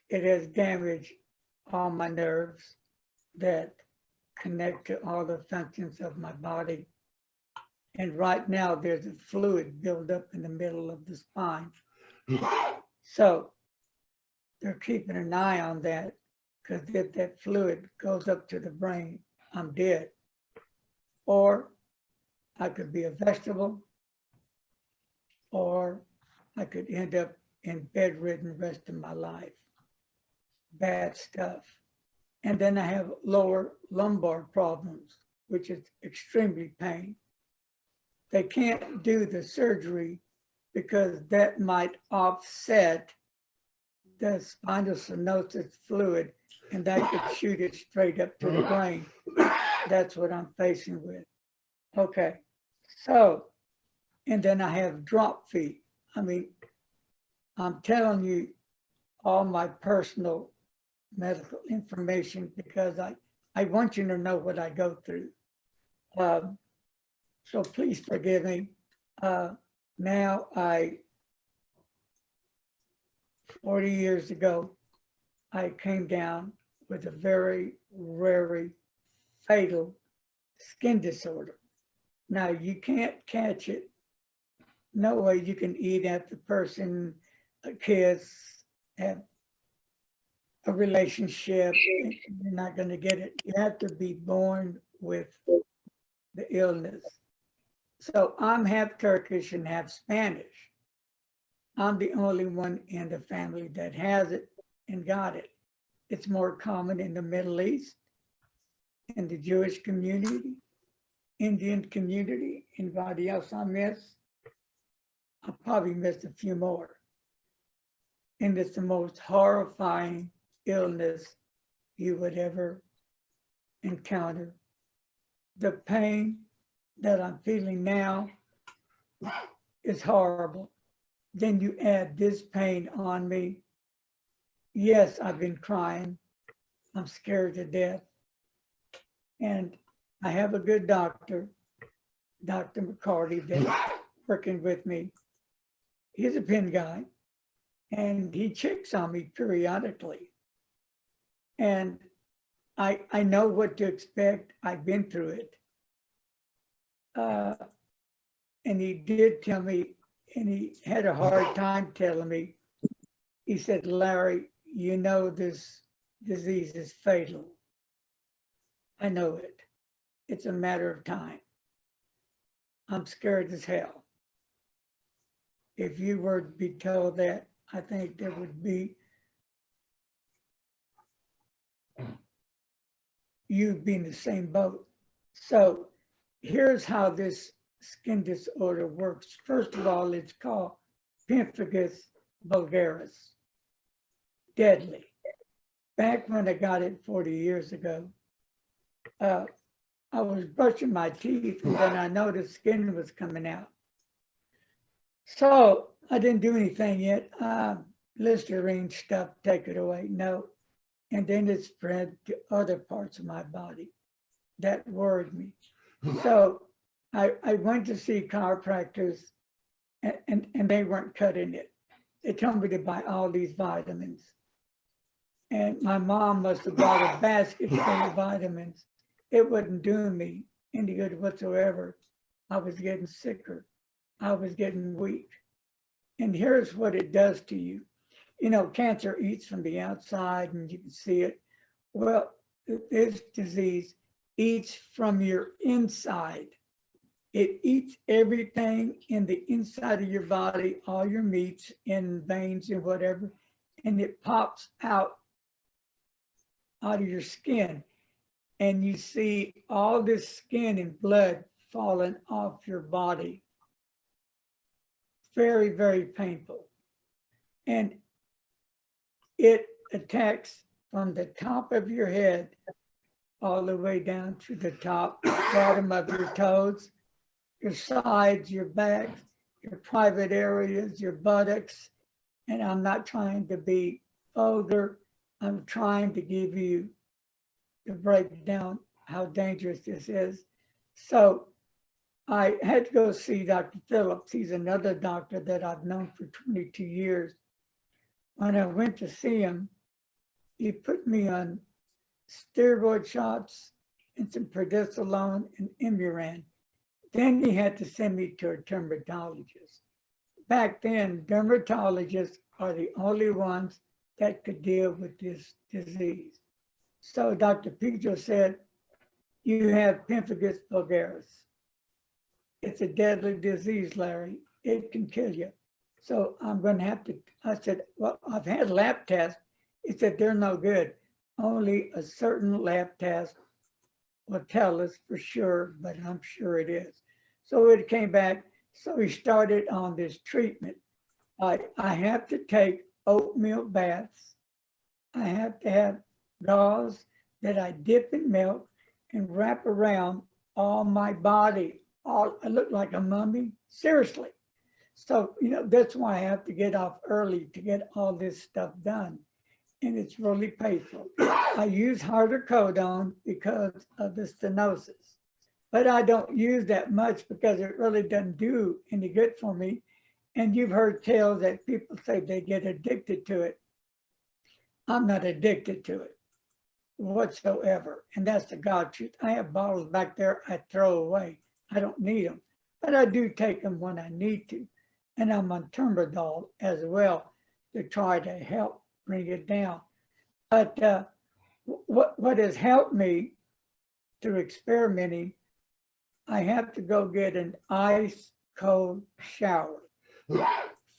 It has damaged all my nerves that connect to all the functions of my body. And right now there's a fluid buildup in the middle of the spine. So they're keeping an eye on that, because if that fluid goes up to the brain, I'm dead. Or I could be a vegetable, or I could end up in bedridden rest of my life. Bad stuff. And then I have lower lumbar problems, which is extremely pain. They can't do the surgery because that might offset the spinal stenosis fluid, and that could shoot it straight up to the brain. That's what I'm facing with. Okay, so, and then I have drop feet. I mean, I'm telling you all my personal medical information because I want you to know what I go through. So please forgive me. Now 40 years ago, I came down with a very, very fatal skin disorder. Now you can't catch it. No way you can eat at the person, a kiss, have a relationship. You're not going to get it. You have to be born with the illness. So I'm half Turkish and half Spanish. I'm the only one in the family that has it and got it. It's more common in the Middle East, in the Jewish community, Indian community. Anybody else I miss? I probably missed a few more. And it's the most horrifying illness you would ever encounter. The pain that I'm feeling now is horrible. Then you add this pain on me. Yes, I've been crying. I'm scared to death. And I have a good doctor, Dr. McCarty, that's working with me. He's a pen guy, and he checks on me periodically. And I know what to expect. I've been through it. And he did tell me, and he had a hard time telling me, he said, Larry, you know this disease is fatal. I know it. It's a matter of time. I'm scared as hell. If you were to be told that, I think there would be, you'd be in the same boat. So here's how this skin disorder works. First of all, it's called pemphigus vulgaris, deadly. Back when I got it 40 years ago, I was brushing my teeth and then I noticed skin was coming out. So I didn't do anything yet. Listerine stuff, take it away. No. And then it spread to other parts of my body. That worried me. So I went to see chiropractors and they weren't cutting it. They told me to buy all these vitamins. And my mom must have bought a basket full of vitamins. It wasn't doing me any good whatsoever. I was getting sicker. I was getting weak. And here's what it does to you. You know, cancer eats from the outside and you can see it. Well, this disease eats from your inside. It eats everything in the inside of your body, all your meats and veins and whatever, and it pops out of your skin. And you see all this skin and blood falling off your body. Very, very painful. And it attacks from the top of your head all the way down to the top, bottom of your toes, your sides, your back, your private areas, your buttocks. And I'm not trying to be vulgar. I'm trying to give you the breakdown how dangerous this is. So I had to go see Dr. Phillips. He's another doctor that I've known for 22 years. When I went to see him, he put me on steroid shots and some prednisolone and Imuran. Then he had to send me to a dermatologist. Back then, dermatologists are the only ones that could deal with this disease. So Dr. Pedro said, you have pemphigus vulgaris. It's a deadly disease, Larry. It can kill you. So I'm going to have to, I said, well, I've had lab tests. He said, they're no good. Only a certain lab test will tell us for sure, but I'm sure it is. So it came back. So he started on this treatment. I have to take oatmeal baths. I have to have gauze that I dip in milk and wrap around all my body. I look like a mummy, seriously. So, you know, that's why I have to get off early to get all this stuff done. And it's really painful. I use hydrocodone because of the stenosis, but I don't use that much because it really doesn't do any good for me. And you've heard tales that people say they get addicted to it. I'm not addicted to it whatsoever. And that's the God truth. I have bottles back there I throw away. I don't need them, but I do take them when I need to. And I'm on Termadol as well to try to help bring it down. But what has helped me through experimenting, I have to go get an ice cold shower.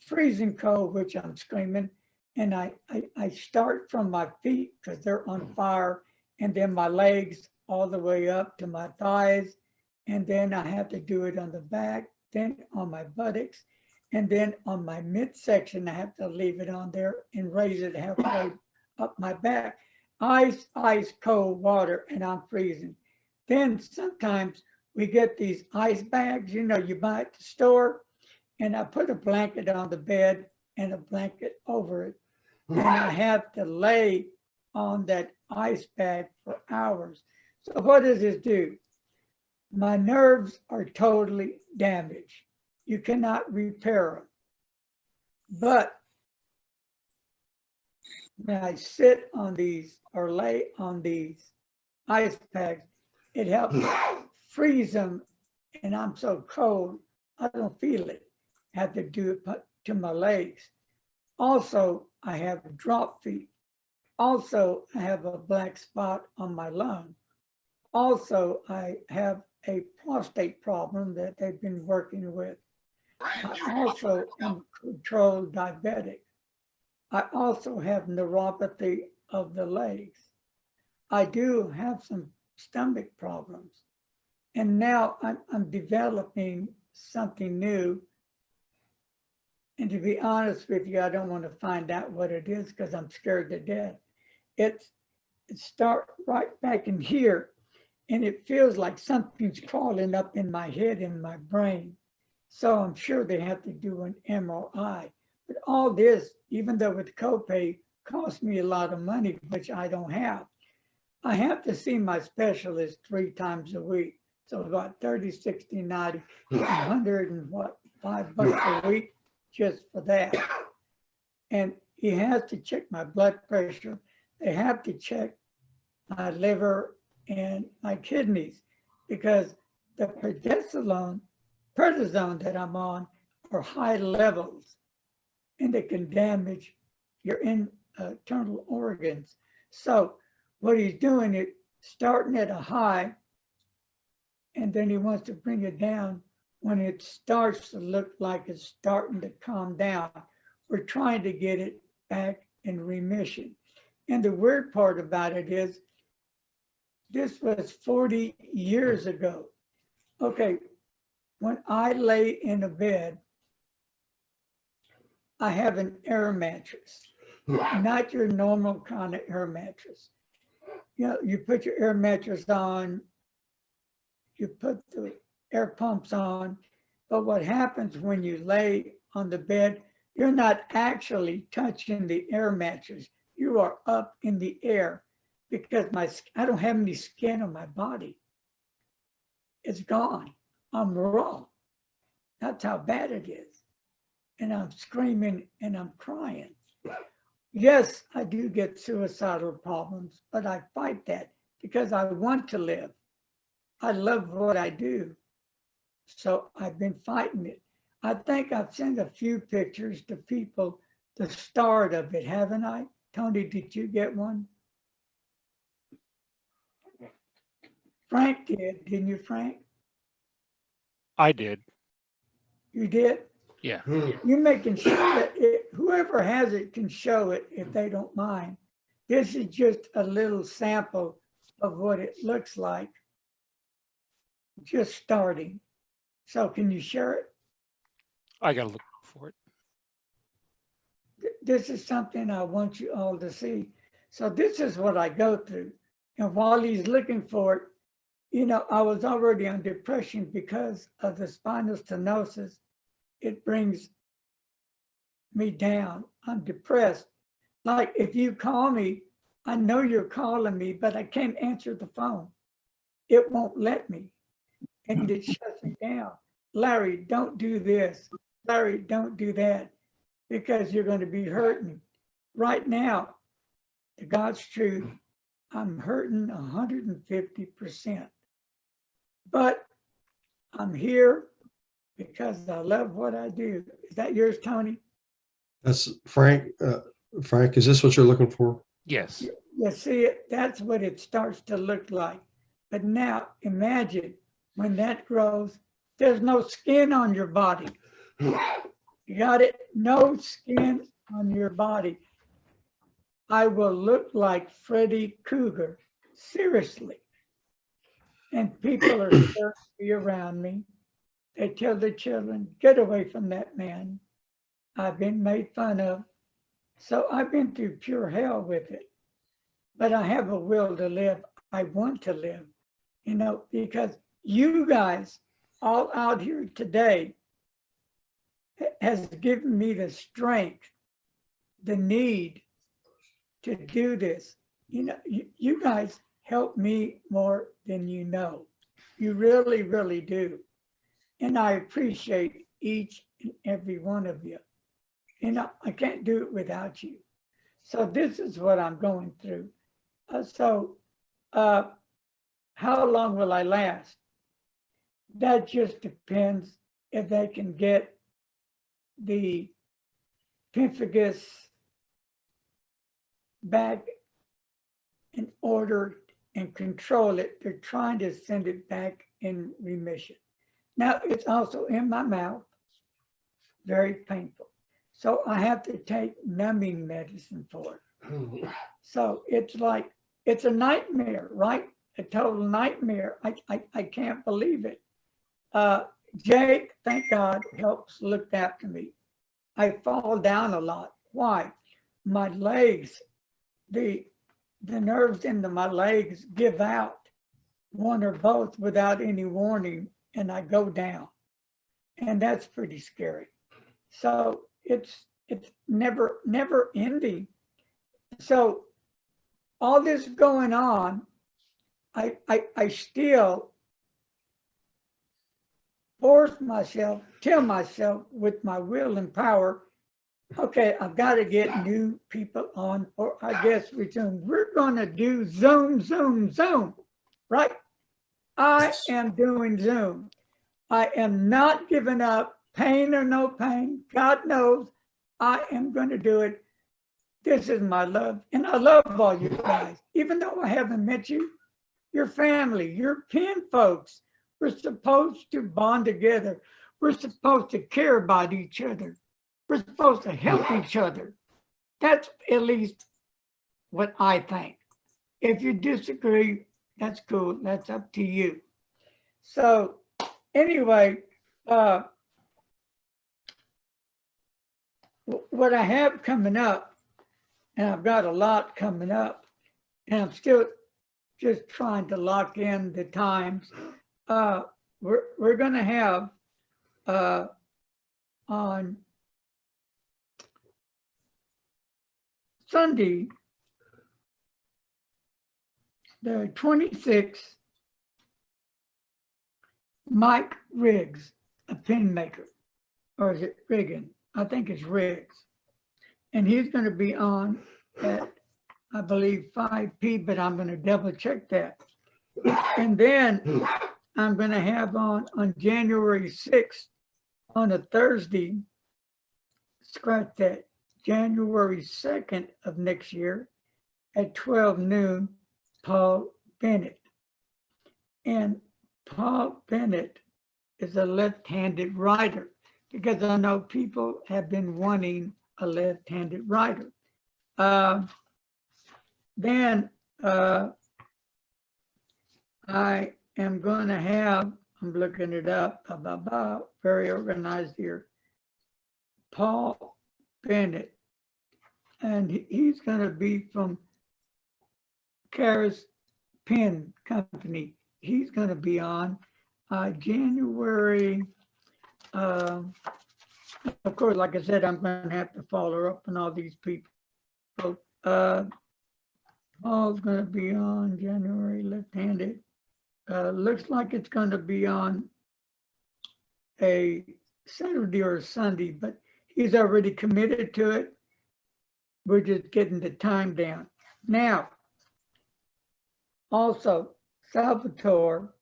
Freezing cold, which I'm screaming. And I start from my feet because they're on fire, and then my legs all the way up to my thighs. And then I have to do it on the back, then on my buttocks, and then on my midsection, I have to leave it on there and raise it halfway up my back. Ice cold water, and I'm freezing. Then sometimes we get these ice bags, you know, you buy at the store, and I put a blanket on the bed and a blanket over it. And I have to lay on that ice bag for hours. So what does this do? My nerves are totally damaged. You cannot repair them. But when I sit on these or lay on these ice packs, it helps freeze them. And I'm so cold, I don't feel it. I have to do it to my legs. Also, I have drop feet. Also, I have a black spot on my lung. Also, I have a prostate problem that they've been working with. I also am controlled diabetic. I also have neuropathy of the legs. I do have some stomach problems. And now I'm developing something new. And to be honest with you, I don't want to find out what it is because I'm scared to death. It starts right back in here, and it feels like something's crawling up in my head and my brain. So I'm sure they have to do an MRI. But all this, even though with copay, costs me a lot of money, which I don't have. I have to see my specialist 3 times a week. So about 30, 60, 90, 100 and what, $5 a week just for that. And he has to check my blood pressure. They have to check my liver and my kidneys because the prednisone that I'm on are high levels and it can damage your internal organs. So what he's doing is starting at a high, and then he wants to bring it down when it starts to look like it's starting to calm down. We're trying to get it back in remission. And the weird part about it is, this was 40 years ago. Okay, when I lay in a bed, I have an air mattress, not your normal kind of air mattress. You know, you put your air mattress on, you put the air pumps on, but what happens when you lay on the bed, you're not actually touching the air mattress. You are up in the air because I don't have any skin on my body. It's gone. I'm raw. That's how bad it is. And I'm screaming and I'm crying. Yes, I do get suicidal problems, but I fight that because I want to live. I love what I do. So I've been fighting it. I think I've sent a few pictures to people, the start of it, haven't I? Tony, did you get one? Frank did, didn't you, Frank? I did. You did? Yeah. You making sure that whoever has it can show it if they don't mind. This is just a little sample of what it looks like. Just starting. So can you share it? I got to look for it. This is something I want you all to see. So this is what I go through. And while he's looking for it, you know, I was already on depression because of the spinal stenosis. It brings me down. I'm depressed. Like if you call me, I know you're calling me, but I can't answer the phone. It won't let me. And it shuts me down. Larry, don't do this. Larry, don't do that, because you're going to be hurting. Right now, to God's truth, I'm hurting 150%. But I'm here because I love what I do. Is that yours, Tony? That's Frank. Frank, is this what you're looking for? Yes. You see it, that's what it starts to look like. But now imagine when that grows, there's no skin on your body. You got it? No skin on your body. I will look like Freddy Krueger, seriously. And people are scared to be around me. They tell their children, get away from that man. I've been made fun of. So I've been through pure hell with it. But I have a will to live. I want to live, you know, because you guys all out here today has given me the strength, the need to do this. You know, you guys help me more than you know. You really, really do. And I appreciate each and every one of you. You know, I can't do it without you. So this is what I'm going through. How long will I last? That just depends if they can get the pemphigus back in order and control it. They're trying to send it back in remission. Now it's also in my mouth, very painful. So I have to take numbing medicine for it. So it's like, it's a nightmare, right? A total nightmare. I can't believe it. Jake, thank God, helps look after me. I fall down a lot. Why? My legs, the nerves into my legs give out, one or both, without any warning, and I go down. And that's pretty scary. So it's never ending. So all this going on, I still force myself, tell myself with my will and power, okay, I've got to get new people on, or I guess resume. We're going to do Zoom, right? I am doing Zoom. I am not giving up, pain or no pain. God knows I am going to do it. This is my love. And I love all you guys. Even though I haven't met you, your family, your Pen folks. We're supposed to bond together. We're supposed to care about each other. We're supposed to help each other. That's at least what I think. If you disagree, that's cool. That's up to you. So anyway, what I have coming up, and I've got a lot coming up, and I'm still just trying to lock in the times. We're going to have on Sunday, the 26th, Mike Riggs, a pen maker, or is it Riggin? I think it's Riggs. and he's going to be on at, I believe, 5 p, but I'm going to double check that. And then I'm going to have on January 6th, on a Thursday, scratch that, January 2nd of next year at 12 noon, Paul Bennett. And Paul Bennett is a left-handed writer, because I know people have been wanting a left-handed writer. Then I am going to have, I'm looking it up, very organized here, Paul Bennett, and he's going to be from Karis Pen Company. He's going to be on January. Of course, like I said, I'm going to have to follow up on all these people. Paul's going to be on January, left-handed. Looks like it's going to be on a Saturday or a Sunday, but he's already committed to it. We're just getting the time down. Now, also, Salvatore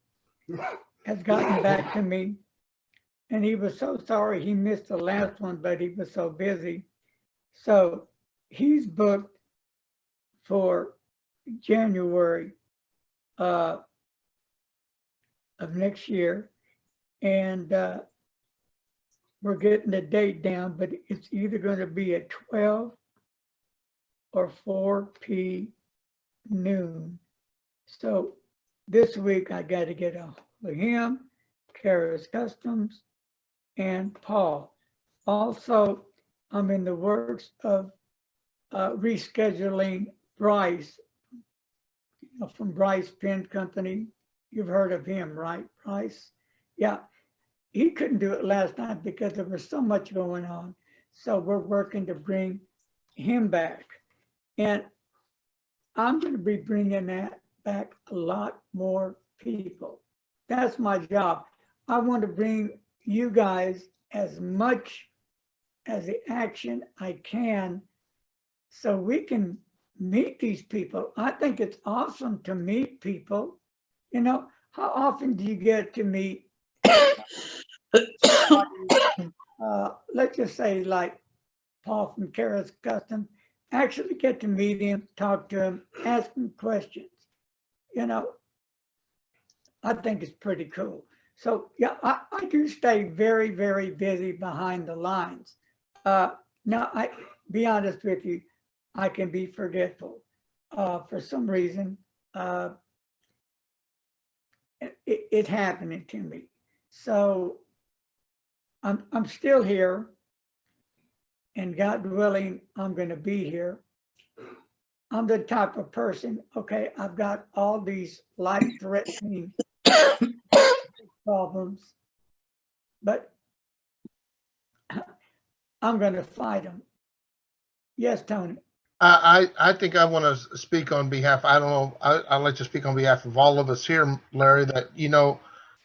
has gotten back to me, and he was so sorry he missed the last one, but he was so busy. So he's booked for January of next year, and we're getting the date down, but it's either going to be at 12 or 4 p. noon. So this week I got to get a hold of him, Karis Customs, and Paul. Also, I'm in the works of rescheduling Bryce, from Bryce Pen Company. You've heard of him, right, Bryce? Yeah, he couldn't do it last night because there was so much going on. So we're working to bring him back. And I'm going to be bringing that back a lot more people. That's my job. I want to bring you guys as much as the action I can so we can meet these people. I think it's awesome to meet people. You know, how often do you get to meet somebody, let's just say like Paul from Karis Custom, actually get to meet him, talk to him, ask him questions. You know, I think it's pretty cool. So yeah, I do stay very, very busy behind the lines. Now, I be honest with you, I can be forgetful. For some reason, it happening to me. So I'm still here, and God willing, I'm going to be here. I'm the type of person, okay, I've got all these life-threatening problems, but I'm going to fight them. Yes, Tony. I think I want to speak on behalf, I don't know, I'd like to speak on behalf of all of us here, Larry, that, you know,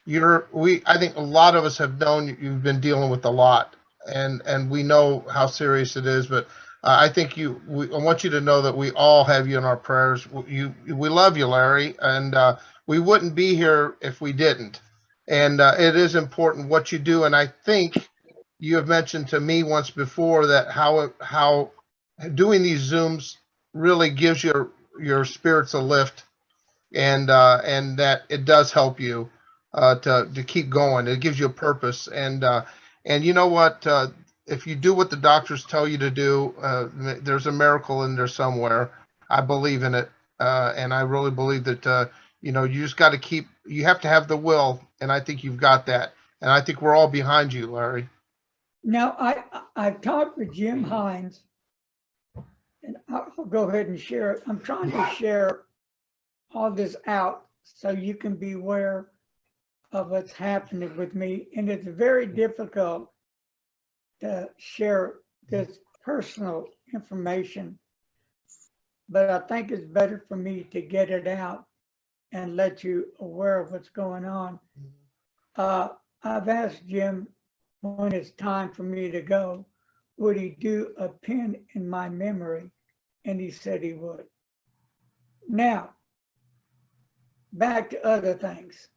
I think a lot of us have known you've been dealing with a lot, and we know how serious it is, but I think I want you to know that we all have you in our prayers. We love you, Larry, and we wouldn't be here if we didn't. And it is important what you do. And I think you have mentioned to me once before that how doing these Zooms really gives your spirits a lift, and that it does help you to keep going. It gives you a purpose, and you know what? If you do what the doctors tell you to do, there's a miracle in there somewhere. I believe in it, and I really believe that you know, you just got to you have to have the will, and I think you've got that, and I think we're all behind you, Larry. Now, I've talked with Jim Hines, and I'll go ahead and share it. I'm trying to share all this out so you can be aware of what's happening with me, and it's very difficult to share this personal information, but I think it's better for me to get it out and let you aware of what's going on. I've asked Jim when it's time for me to go. would he do a pen in my memory? And he said he would. Now, back to other things.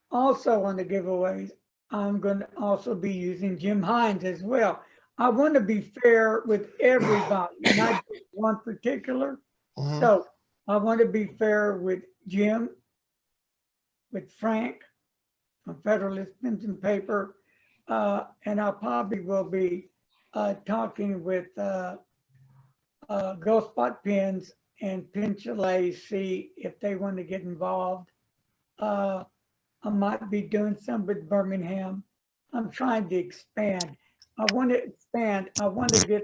Also on the giveaways, I'm going to also be using Jim Hines as well. I want to be fair with everybody, not just one particular. So I want to be fair with Jim, with Frank from Federalist Pens and Paper, and I probably will be talking with Ghost Spot Pens and Pen Chalet, see if they want to get involved. I might be doing some with Birmingham. I'm trying to expand. I want to expand. I want to get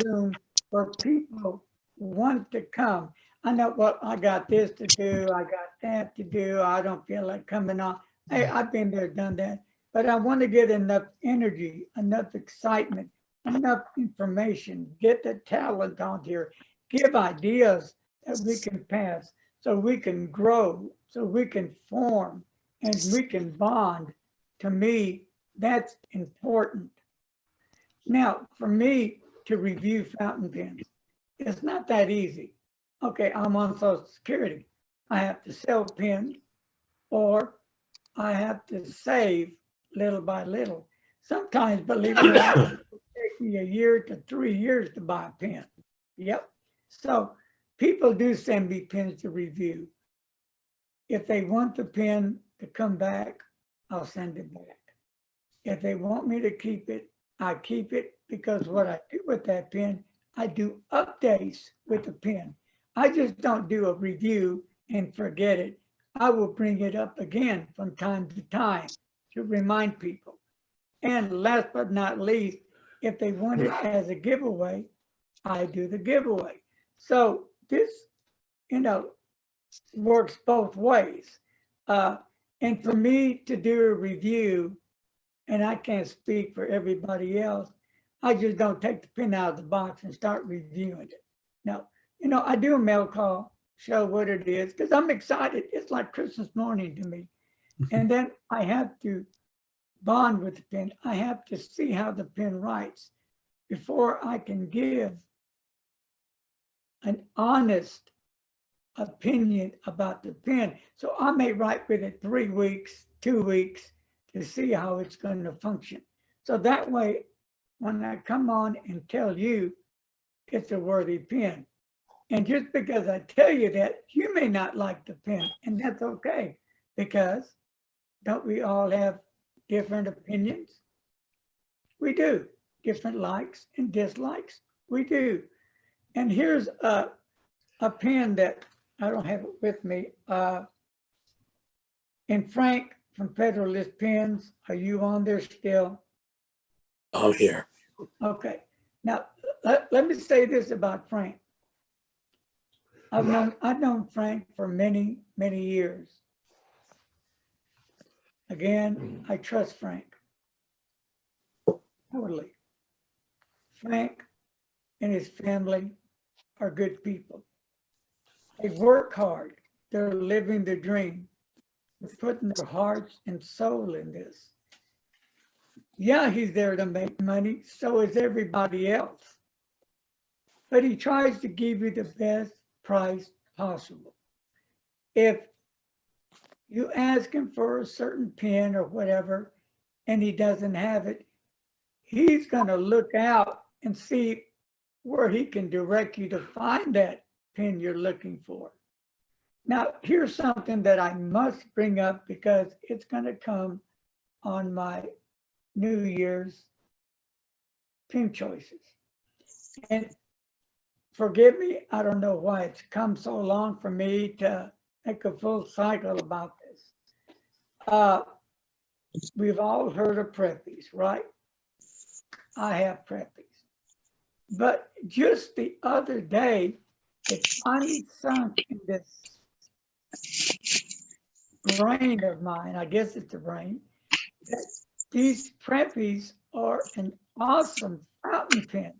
Zoom where people want to come. I know, well, I got this to do. I got that to do. I don't feel like coming on. Hey, I've been there, done that. But I want to get enough energy, enough excitement, enough information, get the talent on here, give ideas that we can pass so we can grow, so we can form, and we can bond. To me, that's important. Now, for me to review fountain pens, it's not that easy. Okay, I'm on Social Security. I have to sell pens, or I have to save little by little. Sometimes, believe it or not, it will take me a year to 3 years to buy a pen. Yep. So people do send me pens to review. If they want the pen to come back, I'll send it back. If they want me to keep it, I keep it, because what I do with that pen, I do updates with the pen. I just don't do a review and forget it. I will bring it up again from time to time to remind people. And last but not least, if they want it as a giveaway, I do the giveaway. So this, works both ways. And for me to do a review, and I can't speak for everybody else, I just don't take the pen out of the box and start reviewing it. No, I do a mail call, show what it is, because I'm excited. It's like Christmas morning to me. And then I have to bond with the pen. I have to see how the pen writes before I can give an honest opinion about the pen. So I may write with it 3 weeks, 2 weeks to see how it's going to function. So that way, when I come on and tell you it's a worthy pen, and just because I tell you that, you may not like the pen, and that's okay, because don't we all have different opinions? We do. Different likes and dislikes. We do. And here's a pen that I don't have it with me. And Frank from Federalist Pens, are you on there still? I'm here. Okay. Now, let me say this about Frank. I've known Frank for many, many years. Again, I trust Frank. Totally. Frank and his family are good people. They work hard. They're living the dream. They're putting their hearts and soul in this. Yeah, he's there to make money. So is everybody else. But he tries to give you the best price possible. If you ask him for a certain pen or whatever, and he doesn't have it, he's going to look out and see where he can direct you to find that pen you're looking for. Now, here's something that I must bring up because it's going to come on my New Year's pen choices. And forgive me, I don't know why it's come so long for me to make a full cycle about this. We've all heard of preppies, right? I have preppies. But just the other day, it finally sunk in this brain of mine, I guess it's a brain, that these preppies are an awesome fountain pen.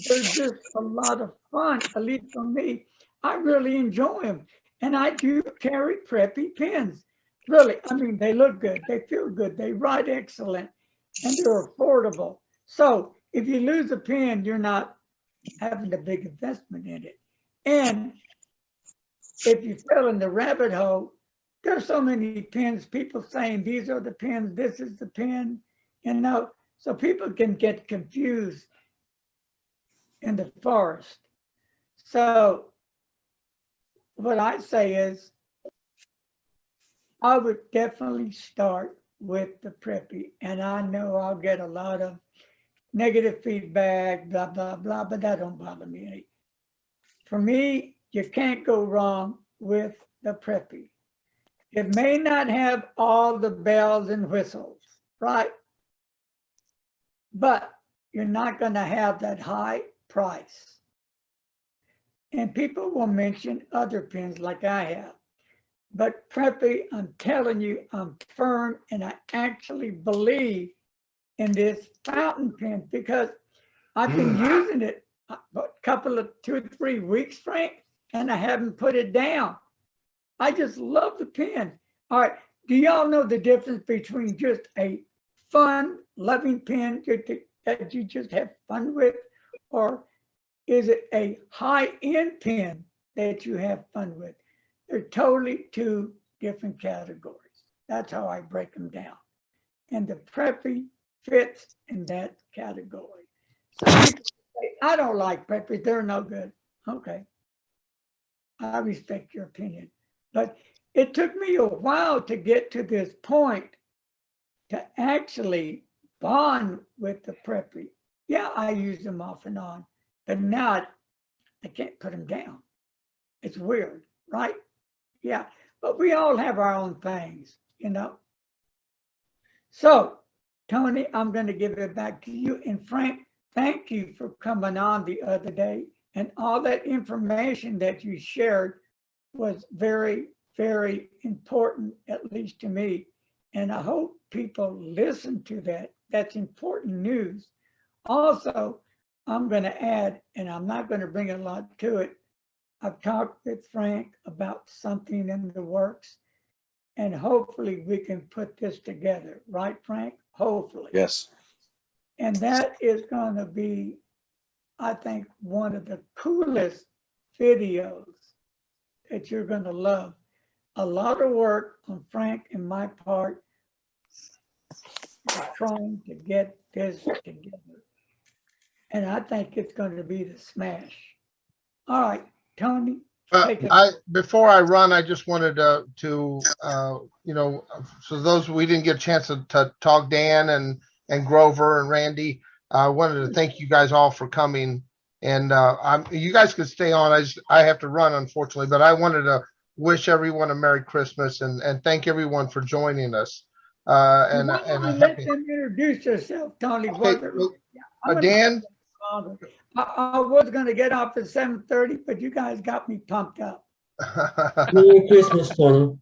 They're just a lot of fun, at least for me. I really enjoy them. And I do carry preppy pens. Really, I mean, they look good. They feel good. They write excellent. and they're affordable. So if you lose a pen, you're not having a big investment in it. And if you fell in the rabbit hole, there's so many pens, people saying these are the pens, this is the pen, so people can get confused in the forest. So what I say is, I would definitely start with the Preppy, and I know I'll get a lot of negative feedback, blah, blah, blah, but that don't bother me any. For me, you can't go wrong with the Preppy. It may not have all the bells and whistles, right? But you're not going to have that high price. And people will mention other pens like I have. But Preppy, I'm telling you, I'm firm, and I actually believe in this fountain pen because I've been using it a couple of 2 or 3 weeks, Frank, and I haven't put it down. I just love the pen. All right, do y'all know the difference between just a fun, loving pen that you just have fun with, or is it a high-end pen that you have fun with? They're totally 2 different categories. That's how I break them down. And the Preppy fits in that category. So people say, I don't like Preppy, they're no good. Okay, I respect your opinion. But it took me a while to get to this point to actually bond with the Preppy. Yeah, I use them off and on, but now I can't put them down. It's weird, right? Yeah, but we all have our own things, So, Tony, I'm going to give it back to you. And Frank, thank you for coming on the other day. And all that information that you shared was very, very important, at least to me. And I hope people listen to that. That's important news. Also, I'm going to add, and I'm not going to bring a lot to it, I've talked with Frank about something in the works, and hopefully we can put this together, right, Frank? Hopefully. Yes. And that is going to be, I think, one of the coolest videos that you're going to love. A lot of work on Frank and my part trying to get this together. And I think it's going to be the smash. All right, Tony. Before I run, I just wanted to so those we didn't get a chance to talk, Dan and Grover and Randy. I wanted to thank you guys all for coming, and you guys could stay on. I have to run, unfortunately, but I wanted to wish everyone a Merry Christmas and thank everyone for joining us. And let them introduce yourself, Tony. Okay, Dan. I was going to get off at 7:30, but you guys got me pumped up. Merry Christmas, Tony.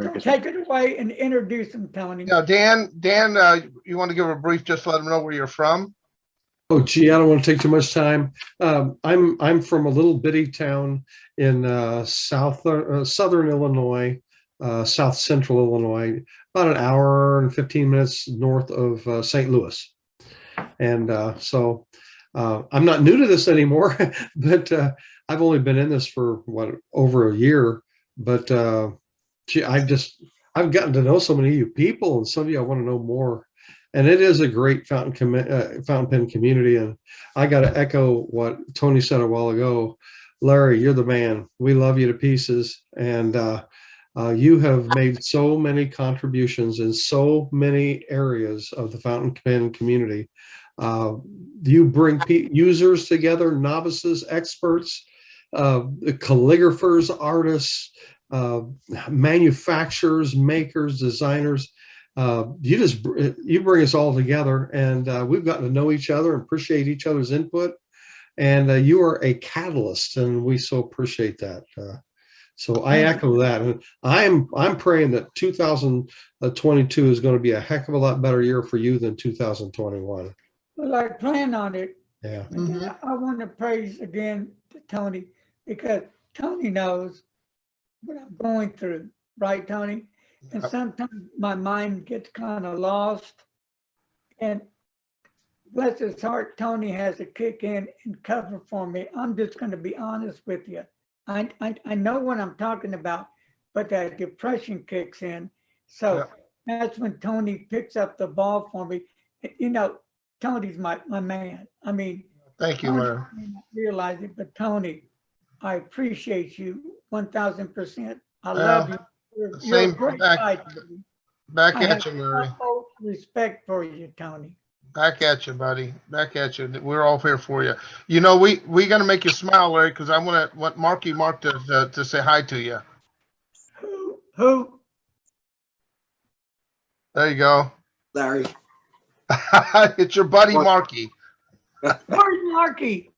So take it away and introduce them, Tony. Yeah, Dan, you want to give a brief, just to let them know where you're from? Oh, gee, I don't want to take too much time. I'm from a little bitty town in southern Illinois, south central Illinois, about an hour and 15 minutes north of St. Louis. And so I'm not new to this anymore, but I've only been in this for over a year. But gee, I've gotten to know so many of you people, and some of you I want to know more. And it is a great fountain pen community. And I got to echo what Tony said a while ago. Larry, you're the man. We love you to pieces. And you have made so many contributions in so many areas of the fountain pen community. You bring users together, novices, experts, calligraphers, artists, manufacturers, makers, designers. You bring us all together, and we've gotten to know each other and appreciate each other's input. And you are a catalyst, and we so appreciate that. So I echo that, and I'm praying that 2022 is going to be a heck of a lot better year for you than 2021. Well, I plan on it. Yeah. I want to praise again to Tony, because Tony knows what I'm going through, right, Tony? And sometimes my mind gets kind of lost. And bless his heart, Tony has to kick in and cover for me. I'm just going to be honest with you. I know what I'm talking about, but that depression kicks in. So that's when Tony picks up the ball for me. You know, Tony's my man. I mean, Thank you, Tony Larry. may not realize it, but Tony, I appreciate you 1,000%. I love you. You're a Same great back, guy to me. back I at have you, Larry. utmost respect for you, Tony. Back at you, buddy. Back at you. We're all here for you. You know, we got to make you smile, Larry, because I want Mark to say hi to you. Who? There you go. Larry. It's your buddy, Marky. Where's Marky?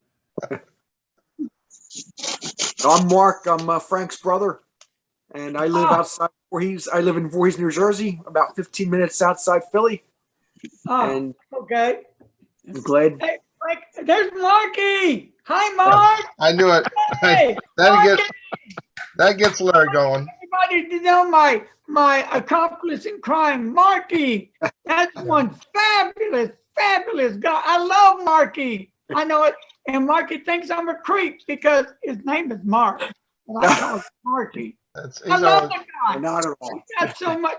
I'm Mark. I'm Frank's brother, and I live outside Voorhees. I live in Voorhees, New Jersey, about 15 minutes outside Philly. And Okay. I'm glad. Hey, Frank, there's Marky. Hi, Mark. I knew it. Hey, that gets Larry going. everybody to know my accomplice in crime, Marky. That's one fabulous guy. I love Marky. I know it. And Marky thinks I'm a creep because his name is Mark. And I call him Marky. I love the guy. Not at all. He's got so much.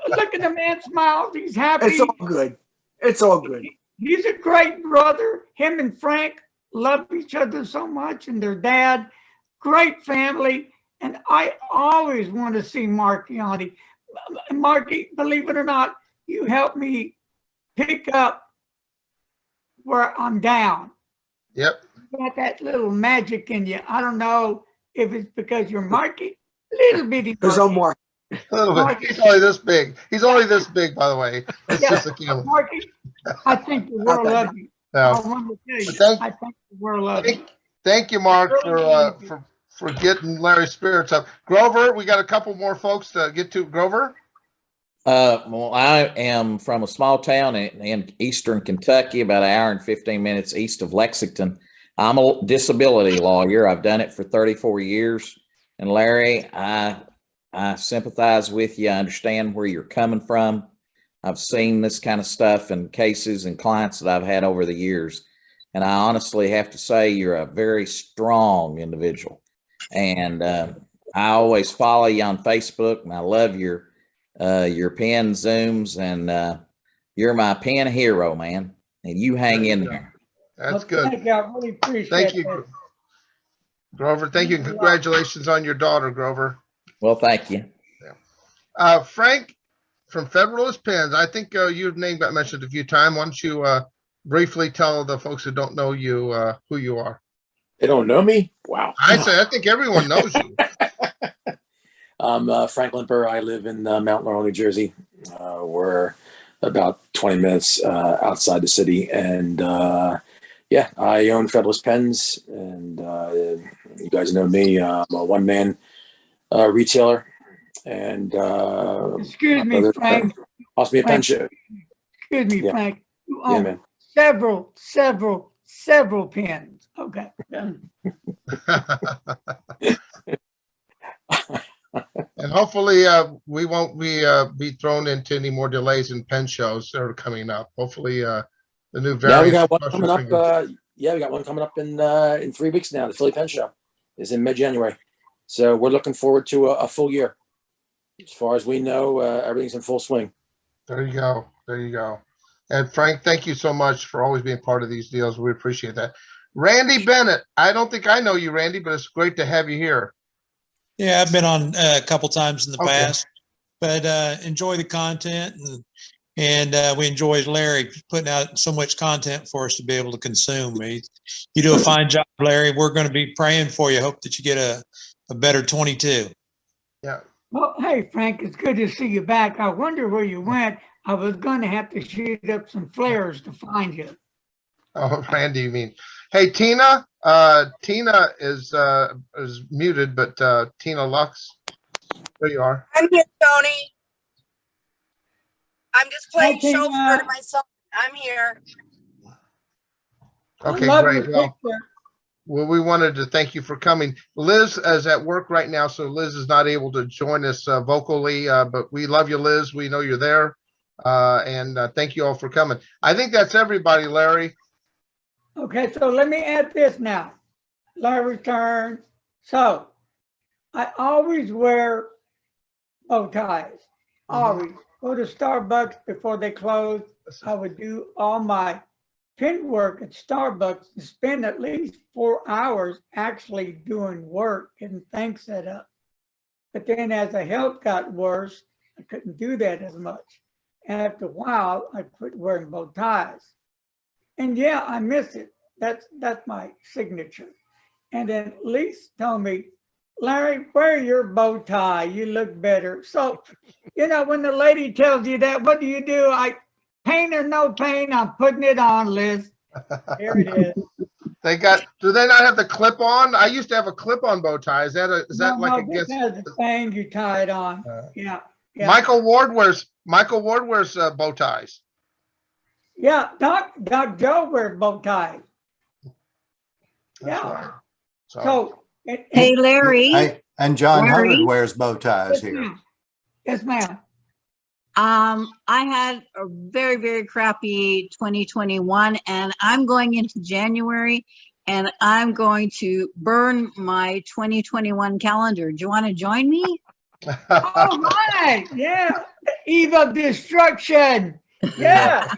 Look at the man smiles. He's happy. It's all good. It's all good. He's a great brother. Him and Frank love each other so much, and their dad, great family. And I always want to see Marky on it. Marky, believe it or not, you helped me pick up where I'm down. Yep. You got that little magic in you. I don't know if it's because you're Marky, little bitty. Because I'm Mark. A little bit. He's only this big. He's only this big, by the way. It's just a camera. Marky, I think the world loves you. Yeah. I want to tell you, I think the world loves you. Thank you, Mark, for getting Larry's spirits up. Grover, we got a couple more folks to get to. Grover? Well, I am from a small town in eastern Kentucky, about an hour and 15 minutes east of Lexington. I'm a disability lawyer. I've done it for 34 years. And Larry, I sympathize with you. I understand where you're coming from. I've seen this kind of stuff in cases and clients that I've had over the years. And I honestly have to say you're a very strong individual. And I always follow you on Facebook, and I love your pen Zooms, and you're my pen hero, man. And you hang in there. That's good. Thank you. I really appreciate Thank you, that. Grover. Thank you. And congratulations on your daughter, Grover. Well, thank you. Frank from Federalist Pens. I think your name got mentioned a few times. Why don't you briefly tell the folks who don't know you who you are? They don't know me? Wow. I think everyone knows you. I'm Frank Limper. I live in Mount Laurel, New Jersey. We're about 20 minutes outside the city. And yeah, I own Federalist Pens. And you guys know me. I'm a one-man retailer. And excuse me, Frank. Also me a pen show. Excuse me, Yeah. Frank. You Yeah, own man. several pens. Okay. Done. And hopefully we won't be thrown into any more delays in pen shows that are coming up. Hopefully the new Yeah, we variants. got one coming up. We got one coming up in 3 weeks now. The Philly Pen Show is in mid-January. So we're looking forward to a full year. As far as we know, everything's in full swing. There you go. There you go. And Frank, thank you so much for always being part of these deals. We appreciate that. Randy Bennett. I don't think I know you, Randy, but it's great to have you here. Yeah, I've been on a couple times in the past, but enjoy the content, and we enjoy Larry putting out so much content for us to be able to consume. You do a fine job, Larry. We're going to be praying for you. Hope that you get a better 22. Yeah. Well, hey, Frank, it's good to see you back. I wonder where you went. I was going to have to shoot up some flares to find you. Oh, Randy, you mean. Hey, Tina. Tina is muted, but Tina Lux, there you are. I'm here, Tony. I'm just playing Hi, chauffeur Tina. to myself. I'm here. Okay, I love great. your Well, picture. Well, we wanted to thank you for coming. Liz is at work right now, so Liz is not able to join us vocally, but we love you, Liz. We know you're there. And thank you all for coming. I think that's everybody, Larry. Okay, so let me add this now. Larry's turn. So I always wear bow ties. Always. Go to Starbucks before they close. I would do all my pen work at Starbucks and spend at least 4 hours actually doing work, getting things set up. But then as the health got worse, I couldn't do that as much. And after a while, I quit wearing bow ties. And yeah, I miss it. That's my signature. And then Lise told me, Larry, wear your bow tie. You look better. So, you know, when the lady tells you that, what do? Pain or no pain, I'm putting it on, Liz. Here it is. Do they not have the clip on? I used to have a clip on bow tie. Is that this has a thing you tie it on. Yeah. Michael Ward wears bow ties. Yeah, Doc Joe wears bow ties. That's yeah. right. So hey, Larry. And John Larry? Hubbard wears bow ties Yes, here. ma'am. Yes, ma'am. I had a very, very crappy 2021, and I'm going into January, and I'm going to burn my 2021 calendar. Do you want to join me? All right. Yeah. The eve of destruction. Yeah.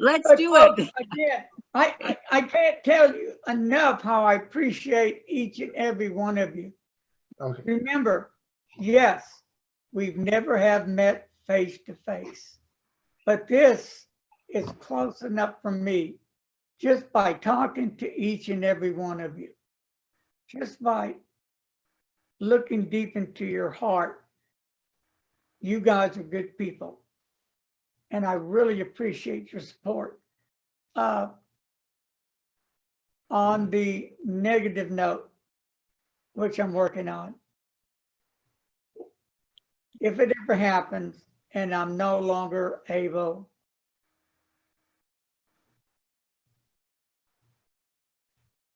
Let's But do it. Again, I can't tell you enough how I appreciate each and every one of you. Okay. Remember, yes, we've never have met face to face, but this is close enough for me just by talking to each and every one of you, just by looking deep into your heart. You guys are good people, and I really appreciate your support. On the negative note, which I'm working on, if it ever happens and I'm no longer able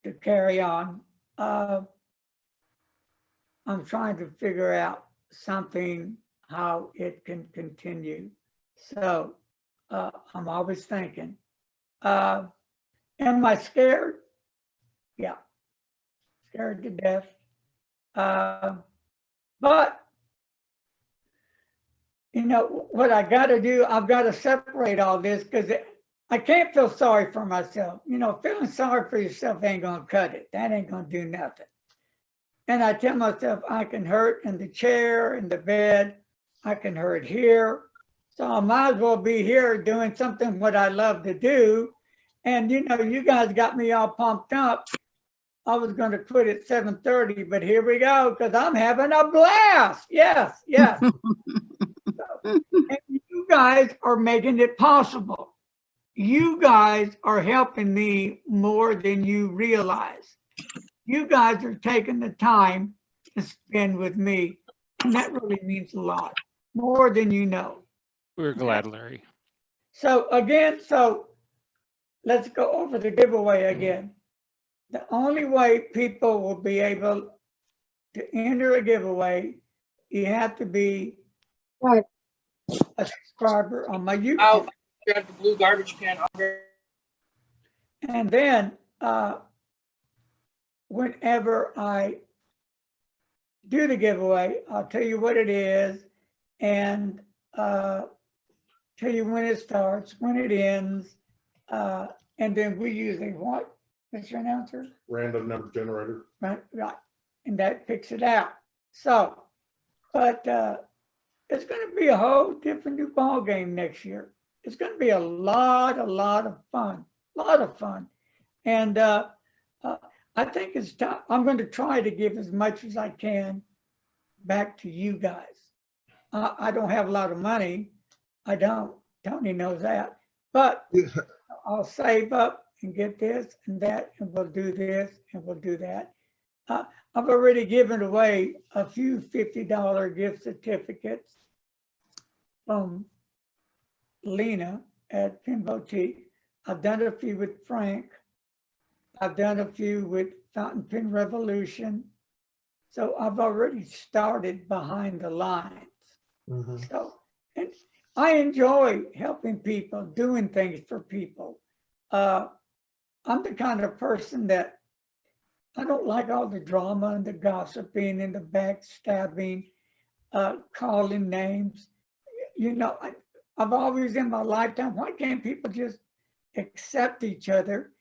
to carry on, I'm trying to figure out something, how it can continue. So I'm always thinking, am I scared? Yeah, scared to death. But you know what I got to do? I've got to separate all this because I can't feel sorry for myself. You know, feeling sorry for yourself ain't gonna cut it. That ain't gonna do nothing. And I tell myself I can hurt in the chair, in the bed. I can hurt here. So I might as well be here doing something what I love to do. And you know, you guys got me all pumped up. I was going to quit at 7:30, but here we go because I'm having a blast. Yes, yes. And you guys are making it possible. You guys are helping me more than you realize. You guys are taking the time to spend with me, and that really means a lot, more than you know. We're glad, Larry. So again, let's go over the giveaway again. The only way people will be able to enter a giveaway, you have to be a subscriber on my YouTube. Oh, grab the blue garbage can. And then whenever I do the giveaway, I'll tell you what it is and tell you when it starts, when it ends, and then we use a what, Mr. Announcer? Random number generator. Right, and that picks it out. So, but it's going to be a whole different new ball game next year. It's going to be a lot of fun, and I think it's time. I'm going to try to give as much as I can back to you guys. I don't have a lot of money. I don't. Tony knows that, but I'll save up and get this and that, and we'll do this and we'll do that. I've already given away a few $50 gift certificates from Lena at Pen Boutique. I've done a few with Frank. I've done a few with Fountain Pen Revolution. So I've already started behind the lines. So, and I enjoy helping people, doing things for people. I'm the kind of person that I don't like all the drama and the gossiping and the backstabbing, calling names. You know, I've always in my lifetime, why can't people just accept each other?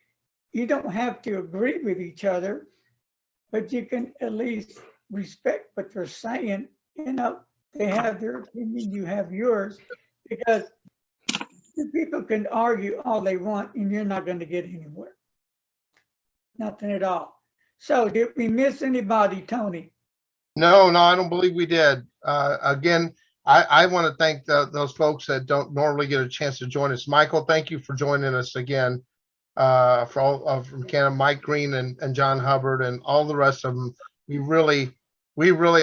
You don't have to agree with each other, but you can at least respect what they're saying. You know, they have their opinion, you have yours, because people can argue all they want and you're not going to get anywhere. Nothing at all. So did we miss anybody, Tony? No, I don't believe we did. Again, I want to thank those folks that don't normally get a chance to join us. Michael, thank you for joining us again. For all from Canada, Mike Green and John Hubbard and all the rest of them. We really,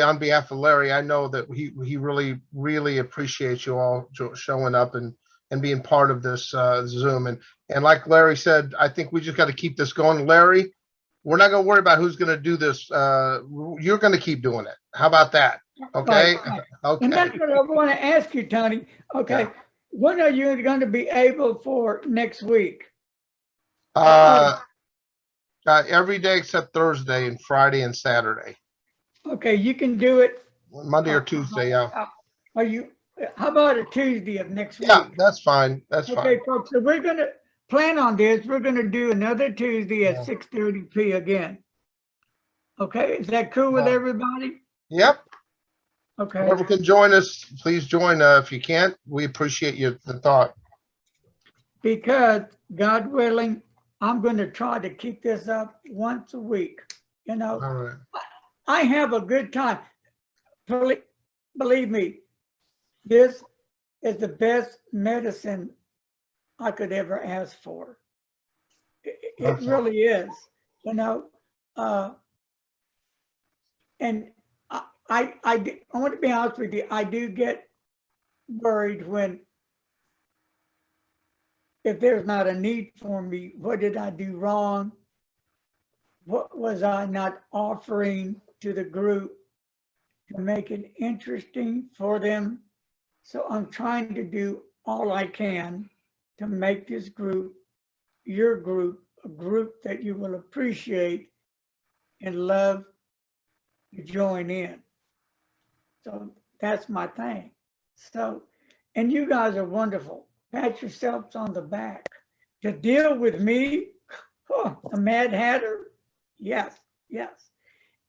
on behalf of Larry, I know that he really appreciates you all showing up and being part of this Zoom. And like Larry said, I think we just got to keep this going. Larry, we're not going to worry about who's going to do this. You're going to keep doing it. How about that? Okay. Right. Okay. And that's what I want to ask you, Tony. Okay. Yeah. When are you going to be able for next week? Every day except Thursday and Friday and Saturday. Okay, you can do it Monday or Tuesday. Yeah. Are you? How about a Tuesday of next week? Yeah, that's fine. That's fine. Okay, folks. So we're gonna plan on this. We're gonna do another Tuesday at 6:30 p.m. again. Okay, is that cool with everybody? Yep. Okay. Whoever can join us, please join. If you can't, we appreciate the thought. Because God willing, I'm going to try to keep this up once a week. You know, all right. I have a good time. Believe me, this is the best medicine I could ever ask for. It really is, you know. And I want to be honest with you, I do get worried if there's not a need for me. What did I do wrong? What was I not offering to the group to make it interesting for them? So I'm trying to do all I can to make this group, your group, a group that you will appreciate and love to join in. So that's my thing. So, and you guys are wonderful. Pat yourselves on the back. To deal with me, a Mad Hatter, yes.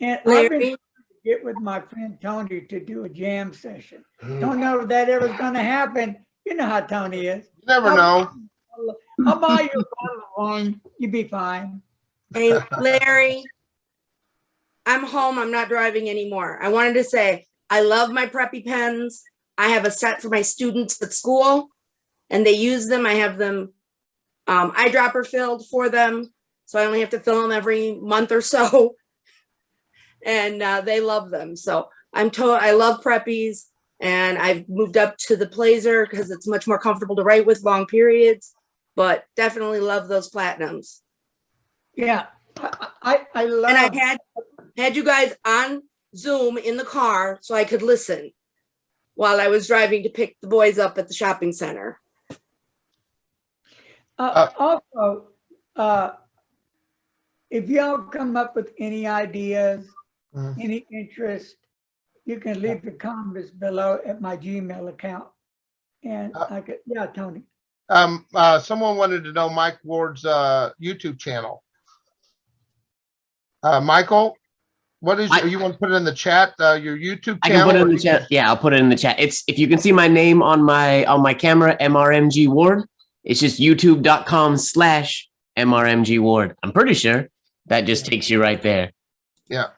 And I've been trying to get with my friend Tony to do a jam session. Don't know if that ever is going to happen. You know how Tony is. You never know. I'll buy you a bottle of wine. You'll be fine. Hey, Larry, I'm home. I'm not driving anymore. I wanted to say, I love my preppy pens. I have a set for my students at school and they use them. I have them eyedropper filled for them. So I only have to fill them every month or so. And they love them. So I love preppies, and I've moved up to the Placer because it's much more comfortable to write with long periods, but definitely love those platinums. Yeah, I love. And I had you guys on Zoom in the car so I could listen while I was driving to pick the boys up at the shopping center. Also, if y'all come up with any ideas, any interest, you can leave the comments below at my Gmail account. And I could, yeah, Tony. Someone wanted to know Mike Ward's YouTube channel. Michael, what is you want to put it in the chat? Your YouTube channel? I can put it in the chat. Yeah, I'll put it in the chat. It's, if you can see my name on my camera, MRMG Ward. It's just youtube.com/MRMG Ward. I'm pretty sure that just takes you right there. Yeah.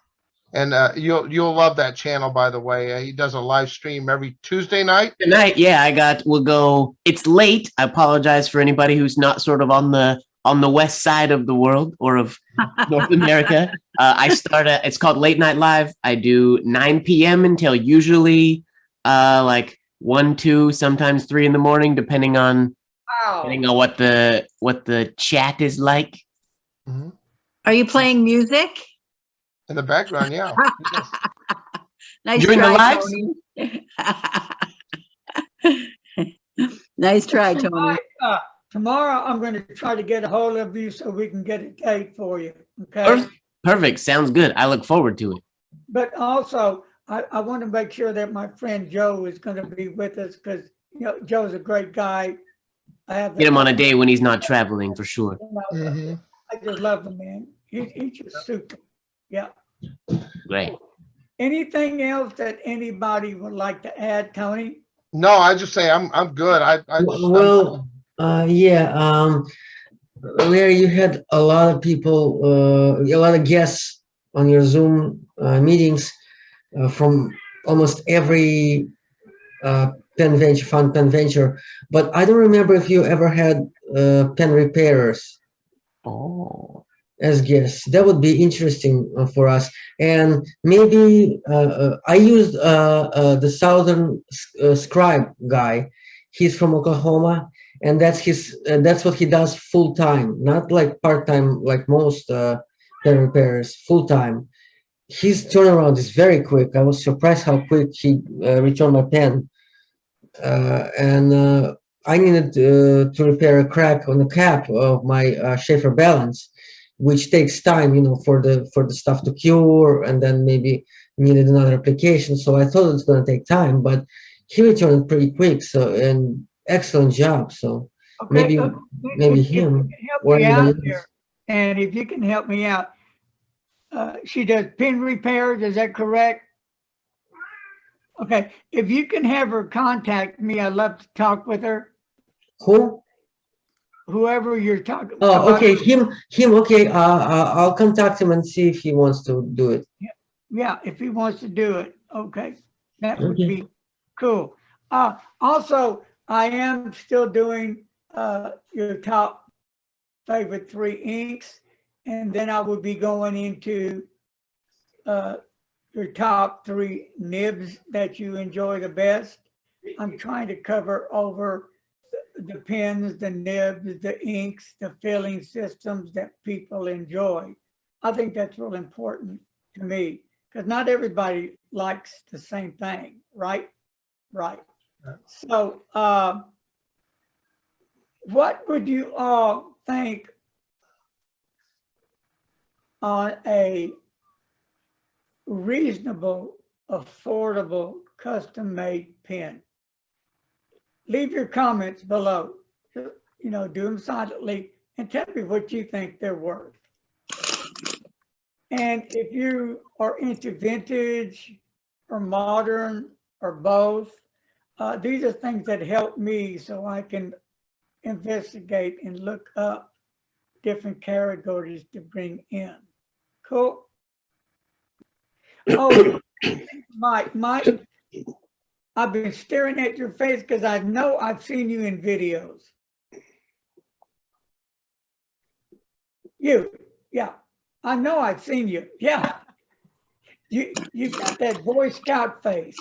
And you'll love that channel, by the way. He does a live stream every Tuesday night. Tonight, yeah, we'll go. It's late. I apologize for anybody who's not sort of on the west side of the world or of North America. I start it's called Late Night Live. I do 9 p.m. until usually like 1, 2, sometimes 3 in the morning, depending on what the chat is like. Are you playing music? In the background, yeah. Nice During the try, lives? Tony. Nice try, Tony. Mike, tomorrow I'm going to try to get a hold of you so we can get a date for you. Okay. Perfect. Sounds good. I look forward to it. But also, I want to make sure that my friend Joe is going to be with us because, you know, Joe's a great guy. Get him on a day when he's not traveling for sure. I just love the man. He's just super. Yeah. Great. Anything else that anybody would like to add, Tony? No, I just say I'm good. Larry, you had a lot of people, a lot of guests on your Zoom meetings from almost every pen venture, fun pen venture, but I don't remember if you ever had pen repairers as guests. That would be interesting for us. And maybe I used the Southern Scribe guy. He's from Oklahoma, and that's what he does full time, not like part time like most pen repairers. Full time. His turnaround is very quick. I was surprised how quick he returned my pen. And I needed to repair a crack on the cap of my Schaefer balance, which takes time, you know, for the stuff to cure, and then maybe needed another application. So I thought it was going to take time, but he returned pretty quick. So, and excellent job. So maybe him or anybody else. And if you can help me out, she does pen repairs. Is that correct? Okay. If you can have her contact me, I'd love to talk with her. Who? Whoever you're talking. Oh, okay. Him. Okay. I'll contact him and see if he wants to do it. Yeah, if he wants to do it. Okay. That would be cool. Also, I am still doing your top favorite 3 inks, and then I will be going into your top 3 nibs that you enjoy the best. I'm trying to cover over the pens, the nibs, the inks, the filling systems that people enjoy. I think that's real important to me because not everybody likes the same thing, right? Right. So what would you all think on a reasonable, affordable, custom-made pen? Leave your comments below. You know, do them silently and tell me what you think they're worth. And if you are into vintage or modern or both, these are things that help me so I can investigate and look up different categories to bring in. Cool. Oh, Mike, I've been staring at your face because I know I've seen you in videos. Yeah, I know I've seen you. Yeah, you got that Boy Scout face.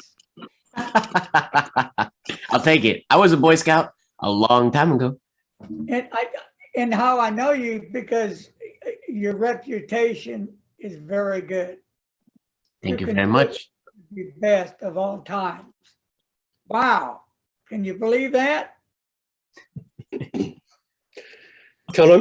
I'll take it. I was a Boy Scout a long time ago. And how I know you because your reputation is very good. Thank you very much. The best of all times. Wow. Can you believe that? Can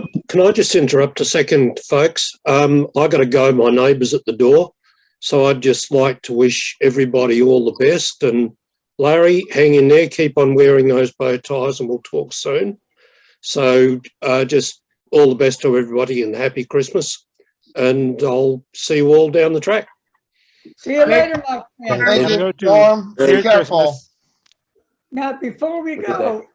I just interrupt a second, folks? I got to go. My neighbour's at the door. So I'd just like to wish everybody all the best. And Larry, hang in there. Keep on wearing those bow ties and we'll talk soon. So just all the best to everybody and happy Christmas. And I'll see you all down the track. See you later, my friend. Thank you, Norm. Be careful. Now, before we go,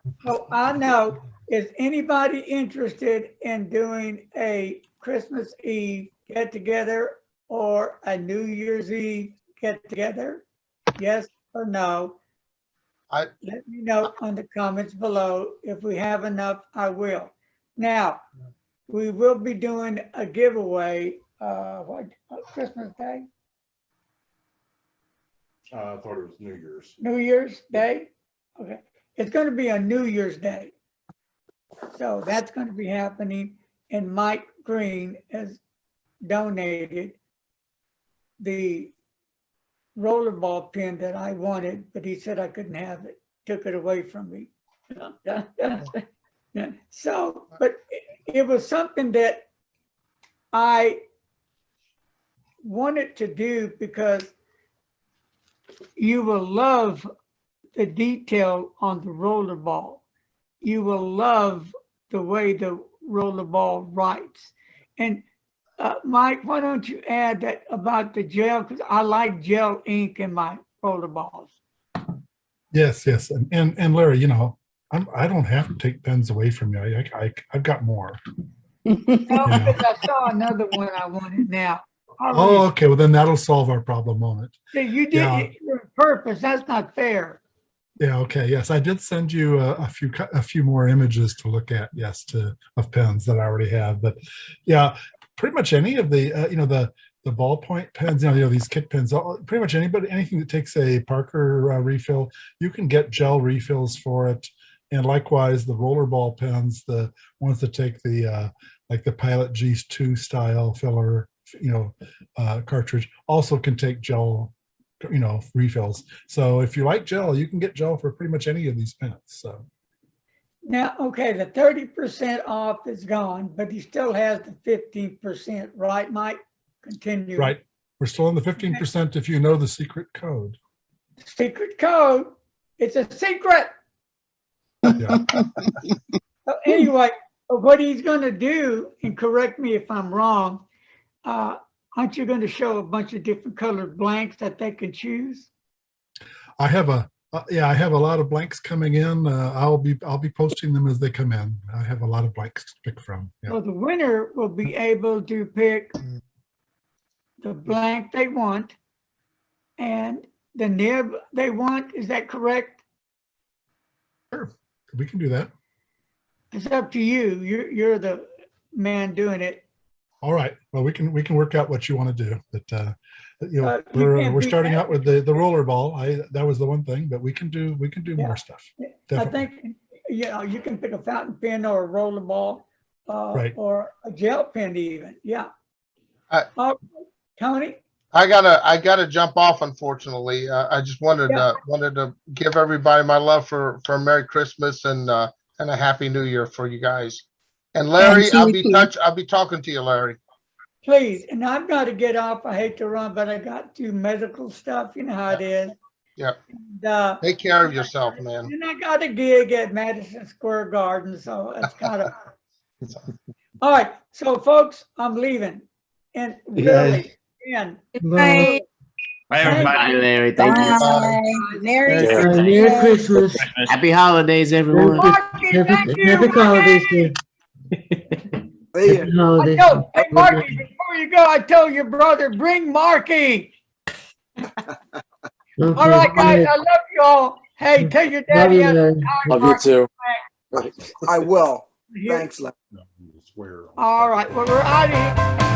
I know, is anybody interested in doing a Christmas Eve get-together or a New Year's Eve get-together? Yes or no? Let me know on the comments below. If we have enough, I will. Now, we will be doing a giveaway, Christmas Day? I thought it was New Year's. New Year's Day? Okay. It's going to be a New Year's Day. So that's going to be happening. And Mike Green, as donated the rollerball pen that I wanted, but he said I couldn't have it, took it away from me. So, but it was something that I wanted to do because you will love the detail on the rollerball. You will love the way the rollerball writes. And Mike, why don't you add that about the gel? Because I like gel ink in my rollerballs. Yes, yes. And Larry, you know, I don't have to take pens away from you. I've got more. No, because I saw another one I wanted now. Oh, okay. Well, then that'll solve our problem, won't it? See, you did Yeah. it on purpose. That's not fair. Yeah. Okay. Yes, I did send you a few more images to look at. Yes, of pens that I already have. But yeah, pretty much any of the you know, the ballpoint pens, you know these kit pens. Pretty much anything that takes a Parker refill, you can get gel refills for it. And likewise, the rollerball pens, the ones that take the like the Pilot G2 style filler, you know, cartridge, also can take gel, you know, refills. So if you like gel, you can get gel for pretty much any of these pens. So Now, okay, the 30% off is gone, but he still has the 15%, right, Mike? Continue. right, we're still in the 15% if you know the secret code. Secret code. It's a secret. Yeah. So anyway, what he's going to do, and correct me if I'm wrong, aren't you going to show a bunch of different colored blanks that they can choose? I have a I have a lot of blanks coming in. I'll be posting them as they come in. I have a lot of blanks to pick from. Yeah. So the winner will be able to pick the blank they want and the nib they want. Is that correct? Sure, we can do that. It's up to you. You're the man doing it. All right. Well, we can work out what you want to do. But you know, you can't we're beat starting that. out with the roller ball. That was the one thing, but we can do Yeah. more stuff. I Definitely. think, you know, you can pick a fountain pen or a roller ball Right. or a gel pen even. Yeah. Tony? I gotta jump off, unfortunately. I just wanted to give everybody my love for a Merry Christmas and a Happy New Year for you guys. And Larry, I'll be talking to you, Larry. Please. And I've got to get off. I hate to run, but I got to do medical stuff. You know how it is. Yep. And, take care of yourself, man. And I got a gig at Madison Square Garden, so it's kind of. All right. So, folks, I'm leaving. And really, again. Bye. Bye, everybody. Bye, Larry. Thank you. Bye. Merry Merry Christmas. Happy holidays, everyone. Marky, thank you, Happy holidays. Marky. Happy holidays. Hey, Marky, before you go, I tell your brother, bring Marky. Okay, All right, guys, I love you all. Hey, tell your daddy. Love you too. I will. Thanks, Larry. All right, well, we're out of here.